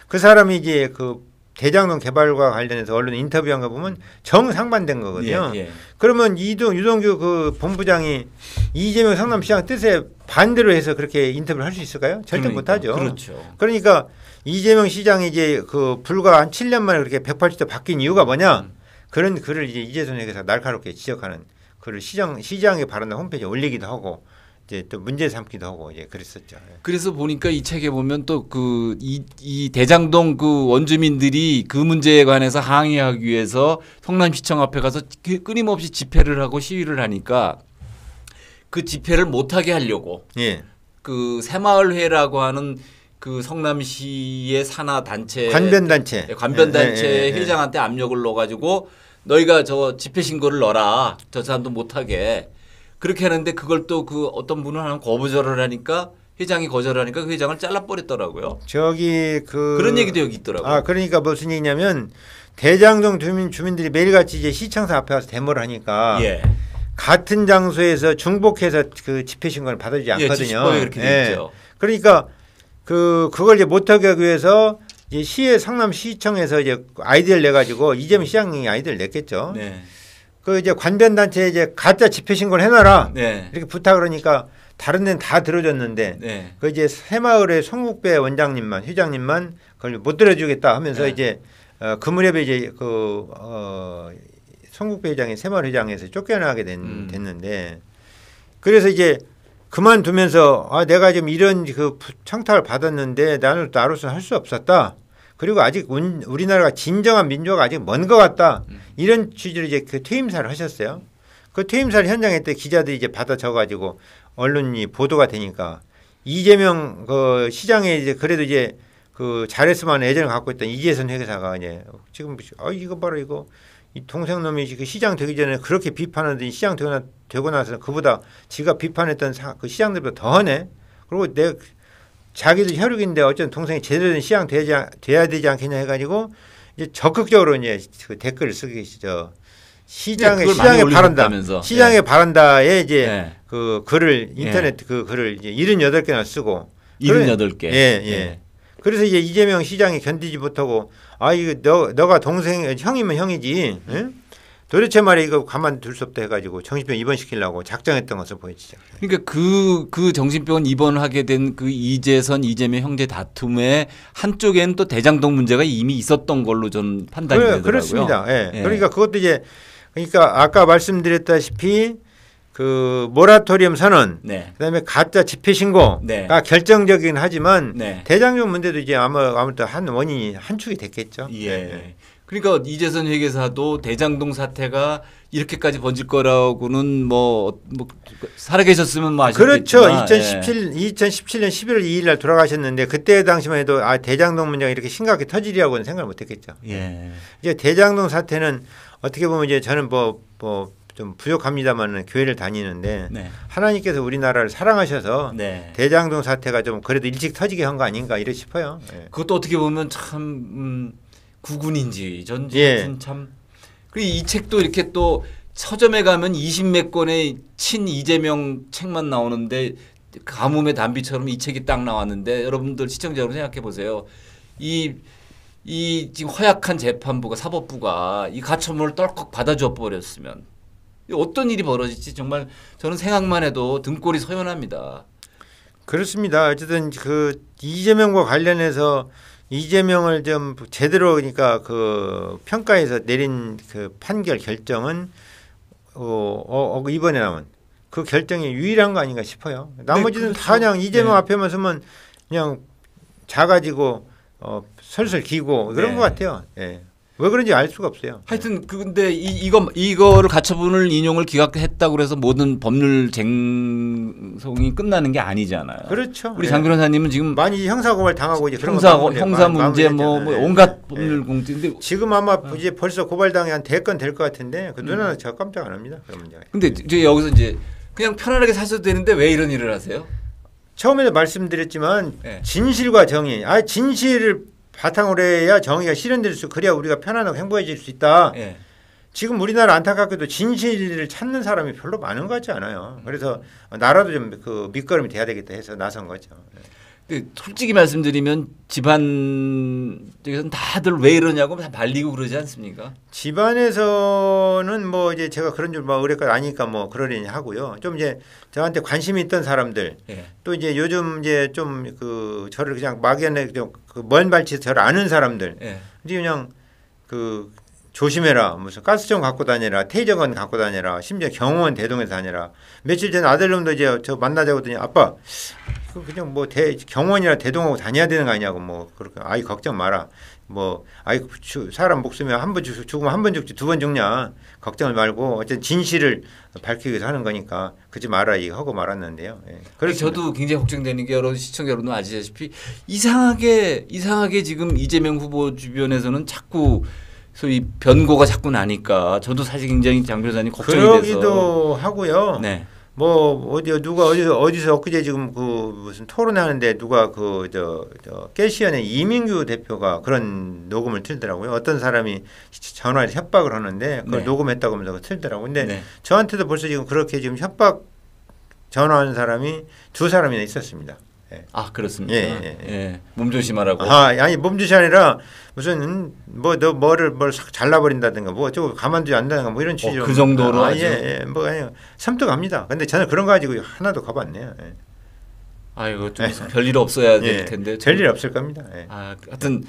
그 사람이 이제 그 대장동 개발과 관련해서 언론 인터뷰한 거 보면 정상반된 거거든요. 예, 예. 그러면 유동규 그 본부장이 이재명 성남시장 뜻에 반대로 해서 그렇게 인터뷰를 할 수 있을까요? 절대 못하죠. 그렇죠. 그러니까 이재명 시장이 이제 그 불과 한 7년 만에 그렇게 180도 바뀐 이유가 뭐냐? 그런 글을 이제 이재선 회계사 날카롭게 지적하는 글을 시장에 바른다 홈페이지에 올리기도 하고 이제 또 문제 삼기도 하고 이제 그랬었죠. 그래서 보니까 이 책에 보면 또 그 이 대장동 그 원주민들이 그 문제에 관해서 항의하기 위해서 성남시청 앞에 가서 끊임없이 집회를 하고 시위를 하니까 그 집회를 못하게 하려고 예. 그 새마을회라고 하는 그 성남시의 산하 단체 관변단체 관변단체 회장한테 압력을 넣어가지고 너희가 저 집회 신고를 넣어라 저 사람도 못하게 그렇게 하는데 그걸 또 그 어떤 분은 하는 거부절을 하니까 회장이 거절하니까 그 회장을 잘라버렸더라고요. 저기 그런 얘기도 여기 있더라고요. 아 그러니까 무슨 얘기냐면 대장동 주민들이 매일같이 이제 시청사 앞에 가서 데모를 하니까 예. 같은 장소에서 중복해서 그 집회 신고를 받아주지 않거든요. 집시법에 그렇게 돼 있죠. 그러니까 그걸 이제 못하게 하기 위해서 이제 성남시청에서 이제 아이디어를 내 가지고 이재명 시장이 아이디어를 냈겠죠. 네. 그 이제 관변단체에 이제 가짜 집회 신고를 해놔라 네. 이렇게 부탁을 하니까 다른 데는 다 들어줬는데 네. 그 이제 새마을의 송국배 원장님만 회장님만 그걸 못 들어주겠다 하면서 네. 이제 그 무렵에 이제 송국배 회장이 새마을 회장에서 쫓겨나게 됐는데 그래서 이제 그만두면서 아 내가 지금 이런 그 청탁을 받았는데 나로서 할 수 없었다. 그리고 아직 우리나라가 진정한 민주화가 아직 먼 것 같다. 이런 취지로 이제 그 퇴임사를 하셨어요. 그 퇴임사를 현장에 때 기자들이 이제 받아 적어가지고 언론이 보도가 되니까 이재명 그 시장에 이제 그래도 이제 그 잘했으면 애정을 갖고 있던 이재선 회계사가 이제 지금 이거 봐라 이거 이 동생놈이 그 시장 되기 전에 그렇게 비판하더니 시장 되고 나서 그보다 지가 비판했던 그 시장들보다 더 하네. 그리고 자기들 혈육인데 어쩐 동생이 제대로 된 시장 돼야 되지 않겠냐 해가지고 이제 적극적으로 이제 그 댓글을 쓰기 계시죠. 시장에 바란다. 시장에 바란다에 이제 네. 그 글을 인터넷 그 글을 이제 78개나 쓰고 78개. 예. 그래서 이제 이재명 시장이 견디지 못하고 이거 너가 동생 형이면 형이지. 예? 도대체 말이야 이거 가만둘 수 없다 해가지고 정신병 입원시키려고 작정했던 것을 보여주죠. 그러니까 그 정신병원 입원하게 된 그 이재선 이재명 형제 다툼의 한쪽에는 또 대장동 문제가 이미 있었던 걸로 전 판단이 되더라고요. 그렇습니다. 예. 그러니까 그것도 이제 그러니까 아까 말씀드렸다시피 그 모라토리엄 선언, 네. 그다음에 가짜 집회 신고가 네. 결정적이긴 하지만 네. 대장동 문제도 이제 아무튼 한 원인이 한 축이 됐겠죠. 예. 그러니까 이재선 회계사도 대장동 사태가 이렇게까지 번질 거라고는 뭐 살아계셨으면 뭐 그렇죠. 아시겠지만 2017년 11월 2일 날 돌아가셨는데 그때 당시만 해도 대장동 문제가 이렇게 심각하게 터지리라고는 생각을 못했겠죠. 예. 이제 대장동 사태는 어떻게 보면 이제 저는 좀 부족합니다만 교회를 다니는데 네. 하나님께서 우리나라를 사랑하셔서 네. 대장동 사태가 좀 그래도 일찍 터지게 한 거 아닌가 이래 싶어요. 예. 그것도 어떻게 보면 참 구군인지 전지 예. 참. 그리고 이 책도 이렇게 또 서점에 가면 20몇 권의 친 이재명 책만 나오는데 가뭄의 단비처럼 이 책이 딱 나왔는데 여러분들 시청자 여러분 생각해 보세요. 이 지금 허약한 재판부가 사법부가 이 가처분을 떨컥 받아줘 버렸으면 어떤 일이 벌어질지 정말 저는 생각만 해도 등골이 서연합니다. 그렇습니다. 어쨌든 그 이재명과 관련해서 이재명을 좀 제대로 그러니까 그 평가해서 내린 그 판결 결정은 이번에 나온 그 결정이 유일한 거 아닌가 싶어요. 나머지는 네, 그렇죠. 다 그냥 이재명 네. 앞에만 서면 그냥 작아지고 설설 기고 그런 네. 것 같아요. 예. 왜 그런지 알 수가 없어요. 하여튼 근데 이거를 가처분을 인용을 기각했다고 그래서 모든 법률 쟁송이 끝나는 게 아니잖아요. 그렇죠. 우리 장 변호사님은 지금 많이 형사고발 당하고 이제 그런 형사 문제 뭐 온갖 예. 법률 공지인데 지금 아마 이제 벌써 고발당이 한 대건 될 것 같은데 그 누나는 저 깜짝 안 합니다. 그런 문제가. 근데 이제 여기서 이제 그냥 편안하게 사셔도 되는데 왜 이런 일을 하세요? 처음에도 말씀드렸지만 네. 진실과 정의, 진실을 바탕으로 해야 정의가 실현될 수, 그래야 우리가 편안하고 행복해질 수 있다. 예. 지금 우리나라 안타깝게도 진실을 찾는 사람이 별로 많은 것 같지 않아요. 그래서 나라도 좀 그 밑거름이 돼야 되겠다 해서 나선 거죠. 근데 솔직히 말씀드리면 집안 쪽에서는 다들 왜 이러냐고 다 말리고 그러지 않습니까? 집안에서는 뭐 이제 제가 그런 줄 뭐 의뢰까지 아니까 뭐 그러려니 하고요. 좀 이제 저한테 관심이 있던 사람들 예. 또 이제 요즘 이제 좀 그 저를 그냥 막연하게 좀먼 발치에서 저를 아는 사람들 예. 이제 그냥 그 조심해라 무슨 가스총 갖고 다니라 테이저건 갖고 다니라 심지어 경호원 대동해서 다니라 며칠 전에 아들놈도 이제 저 만나자고 했더니 아빠 그냥 뭐 경호원이라 대동하고 다녀야 되는 거 아니냐고 뭐 그렇게 아이 걱정 마라 뭐 아이 사람 목숨이 한 번 죽으면 한 번 죽지 두 번 죽냐 걱정을 말고 어쨌든 진실을 밝히기 위해서 하는 거니까 그러지 마라 하고 말았는데요. 예. 그래서 저도 굉장히 걱정되는 게 여러 시청자 여러분도 아시다시피 이상하게 지금 이재명 후보 주변에서는 자꾸 소위 변고가 자꾸 나니까 저도 사실 굉장히 장 변호사님 걱정이 그러기도 돼서 하고요. 네. 뭐 누가 어디서 엊그제 지금 그 무슨 토론하는데 누가 그 저 깨시연의 이민규 대표가 그런 녹음을 틀더라고요. 어떤 사람이 전화해서 협박을 하는데 그걸 네. 녹음했다고 하면서 틀더라고요. 근데 네. 저한테도 벌써 지금 그렇게 지금 협박 전화하는 사람이 두 사람이나 있었습니다. 예. 아 그렇습니까? 예. 몸 조심하라고. 아니 몸짓이 아니라 무슨 뭐 너 뭘 싹 잘라버린다든가 뭐 저거 가만두지 않는다든가 뭐 이런 취지로 그 정도로 아주. 뭐 아니요 섬뜩합니다. 근데 저는 그런 거 가지고 하나도 가봤네요. 예. 아이고 좀 별일 없어야 될 예. 텐데. 별일 없을 겁니다. 예. 아 하여튼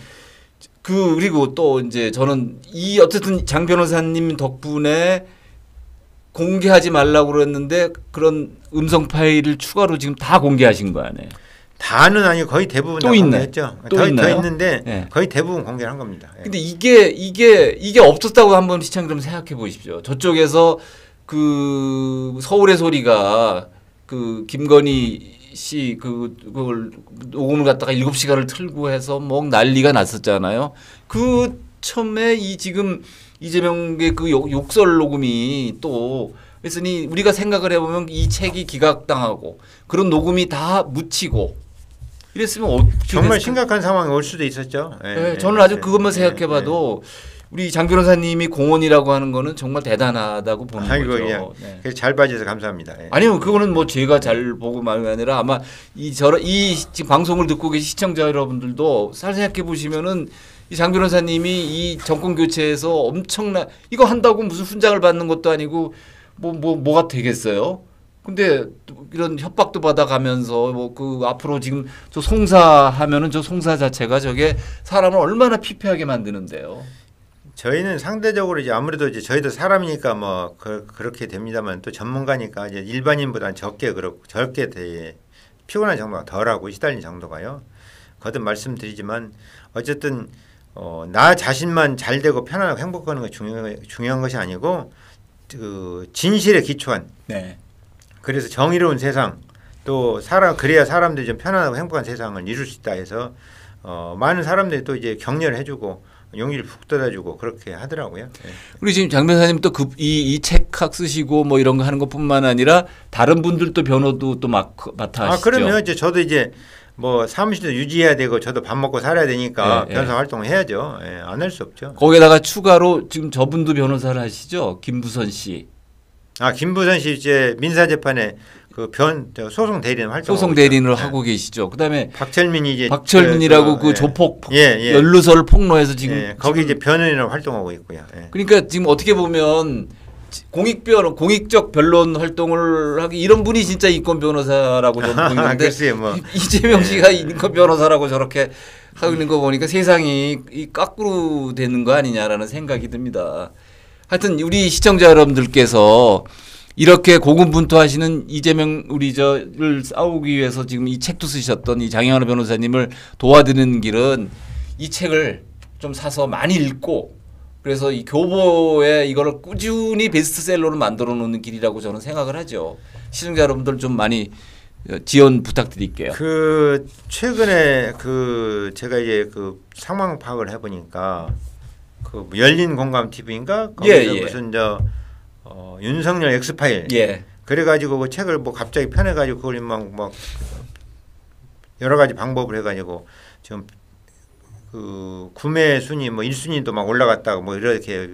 그리고 또 이제 저는 어쨌든 장 변호사님 덕분에 공개하지 말라고 그랬는데 그런 음성 파일을 추가로 지금 다 공개하신 거 아니에요? 다는 아니고 거의 대부분 또 다 있나요? 공개했죠. 또 더 있나요? 있는데 예. 거의 대부분 공개한 겁니다. 예. 근데 이게 없었다고 한번 시청자 여러분 생각해 보십시오. 저쪽에서 그 서울의 소리가 그 김건희 씨 그걸 녹음을 갖다가 7시간을 틀고 해서 뭐 난리가 났었잖아요. 그 처음에 지금 이재명의 그 욕설 녹음이 또 그랬으니 우리가 생각을 해보면 이 책이 기각당하고 그런 녹음이 다 묻히고 이랬으면 정말 됐을까? 심각한 상황이 올 수도 있었죠. 예. 네, 예. 저는 아주 예. 그것만 예. 생각해봐도 우리 장 변호사님이 공헌이라고 하는 거는 정말 대단하다고 보는 아이고, 거죠. 예. 네. 그래서 잘 봐주셔서 감사합니다. 예. 아니요, 그거는 뭐 제가 잘 보고 말이 아니라 아마 이 지금 방송을 듣고 계신 시청자 여러분들도 잘 생각해 보시면은 이 장 변호사님이 이 정권 교체에서 엄청난 이거 한다고 무슨 훈장을 받는 것도 아니고 뭐가 되겠어요? 근데 이런 협박도 받아가면서 뭐 그 앞으로 지금 저 송사하면은 저 송사 자체가 저게 사람을 얼마나 피폐하게 만드는데요. 저희는 상대적으로 이제 아무래도 이제 저희도 사람이니까 뭐 그렇게 됩니다만 또 전문가니까 이제 일반인보다는 적게 되게 피곤한 정도가 덜하고 시달린 정도가요. 거듭 말씀드리지만 어쨌든 나 자신만 잘 되고 편안하고 행복하는 게 중요한 것이 아니고 그 진실에 기초한 네. 그래서 정의로운 세상 또 그래야 사람들이 좀 편안하고 행복한 세상을 이룰 수 있다 해서 많은 사람들이 또 이제 격려를 해주고 용기를 북돋아주고 그렇게 하더라고요. 네. 우리 지금 장 변호사님 또 이 책학 쓰시고 뭐 이런 거 하는 것뿐만 아니라 다른 분들도 변호도 또 맡아 하시죠. 그러면 이제 저도 이제 뭐 사무실도 유지해야 되고 저도 밥 먹고 살아야 되니까 변호사 활동을 해야죠. 안 할 수 없죠. 거기에다가 추가로 지금 저분도 변호사를 하시죠. 김부선 씨. 김부선 씨 이제 민사 재판에 소송 대리인 활동 소송 대리인을 하고 계시죠. 그다음에 박철민이 이제 박철민이라고 그 조폭 연루서를 폭로해서 지금 거기 이제 변호인으로 활동하고 있고요. 그러니까 지금 어떻게 보면 공익적 변론 활동을 하기 이런 분이 진짜 인권 변호사라고 저는 보이는데 이재명 씨가 인권 변호사라고 저렇게 하고 있는 거 보니까 세상이 거꾸로 되는 거 아니냐라는 생각이 듭니다. 하여튼 우리 시청자 여러분들께서 이렇게 고군분투하시는 이재명 를 싸우기 위해서 지금 이 책도 쓰셨던 이 장영환 변호사님을 도와드리는 길은 이 책을 좀 사서 많이 읽고 그래서 이 교보에 이거를 꾸준히 베스트셀러로 만들어 놓는 길이라고 저는 생각을 하죠. 시청자 여러분들 좀 많이 지원 부탁드릴게요. 최근에 제가 이제 상황 파악을 해보니까 열린 공감 TV인가 거기서 무슨 윤석열 엑스파일 그래가지고 그 책을 뭐 갑자기 펴내가지고 그걸 막 여러 가지 방법을 해가지고 지금 그 구매 순위 뭐 1순위도 막 올라갔다고 뭐 이렇게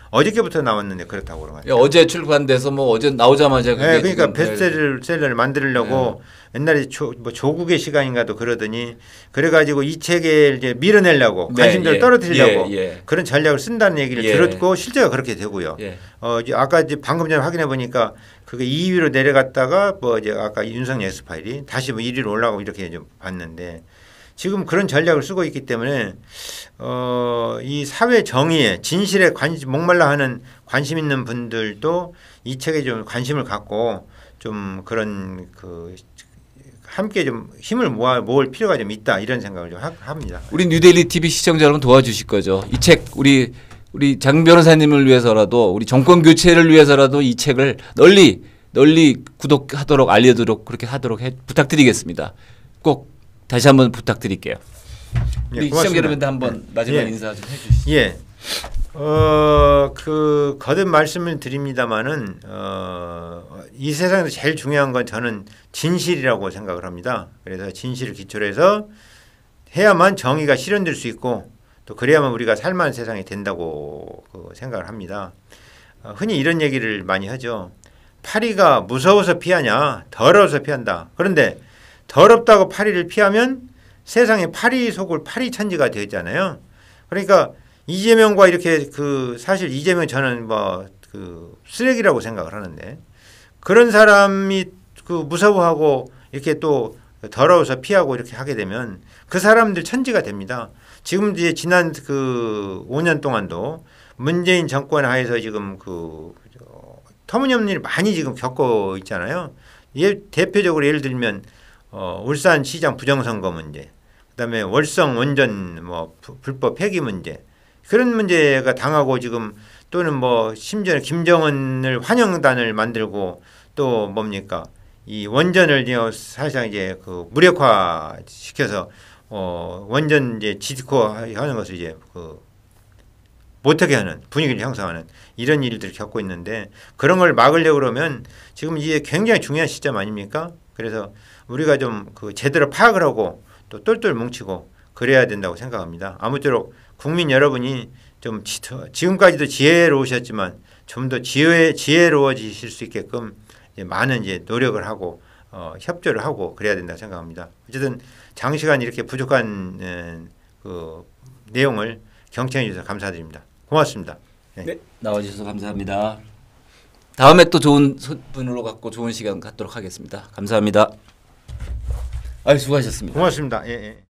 어저께부터 나왔는데 그렇다고 그러는 거예요. 어제 출간돼서 뭐 어제 나오자마자 그게 네, 그러니까 지금 베스트셀러를 만들려고 옛날에 뭐 조국의 시간인가도 그러더니 그래가지고 이 책을 이제 밀어내려고 네, 관심도를 예, 떨어뜨리려고 예. 그런 전략을 쓴다는 얘기를 예. 들었고 실제가 그렇게 되고요. 예. 이제 아까 이제 방금 전에 확인해 보니까 그게 2위로 내려갔다가 뭐 이제 아까 윤석열 엑스파일이 다시 뭐 1위로 올라가고 이렇게 좀 봤는데 지금 그런 전략을 쓰고 있기 때문에 이 사회 정의에 진실에 목말라 하는 관심 있는 분들도 이 책에 좀 관심을 갖고 좀 그런 그 함께 좀 힘을 모을 필요가 좀 있다 이런 생각을 좀 합니다. 우리 뉴데일리 TV 시청자 여러분 도와주실 거죠. 이 책 우리 장 변호사님을 위해서라도 우리 정권 교체를 위해서라도 이 책을 널리 구독하도록 알려도록 그렇게 하도록 부탁드리겠습니다. 꼭 다시 한번 부탁드릴게요. 우리 시청자 여러분들 한번 마지막 인사 좀 해주시죠. 예. 그 거듭 말씀을 드립니다마는 이 세상에서 제일 중요한 건 저는 진실이라고 생각을 합니다. 그래서 진실을 기초로 해서 해야만 정의가 실현될 수 있고 또 그래야만 우리가 살만한 세상이 된다고 생각을 합니다. 흔히 이런 얘기를 많이 하죠. 파리가 무서워서 피하냐 더러워서 피한다. 그런데 더럽다고 파리를 피하면 세상에 파리 속을 파리 천지가 되잖아요. 그러니까 이재명과 이렇게 사실 이재명 저는 뭐 쓰레기라고 생각을 하는데 그런 사람이 무서워하고 이렇게 또 더러워서 피하고 이렇게 하게 되면 그 사람들 천지가 됩니다. 지금 이제 지난 5년 동안도 문재인 정권 하에서 지금 터무니없는 일을 많이 지금 겪고 있잖아요. 대표적으로 예를 들면 울산 시장 부정선거 문제, 그다음에 월성 원전 뭐 불법 폐기 문제 그런 문제가 당하고 지금 또는 뭐 심지어 김정은을 환영단을 만들고 또 뭡니까 이 원전을 사실상 이제 무력화 시켜서 원전 이제 지코 하는 것을 이제 못하게 하는 분위기를 형성하는 이런 일들을 겪고 있는데 그런 걸 막으려고 그러면 지금 이게 굉장히 중요한 시점 아닙니까? 그래서 우리가 좀 제대로 파악을 하고 또 똘똘 뭉치고 그래야 된다고 생각합니다. 아무쪼록 국민 여러분이 좀 지금까지도 지혜로우셨지만 좀 더 지혜로워지실 수 있게끔 이제 많은 이제 노력을 하고 협조를 하고 그래야 된다고 생각합니다. 어쨌든 장시간 이렇게 부족한 내용을 경청해 주셔서 감사드립니다. 고맙습니다. 네, 나와주셔서 감사합니다. 다음에 또 좋은 분으로 갖고 좋은 시간 갖도록 하겠습니다. 감사합니다. 수고하셨습니다. 고맙습니다. 예.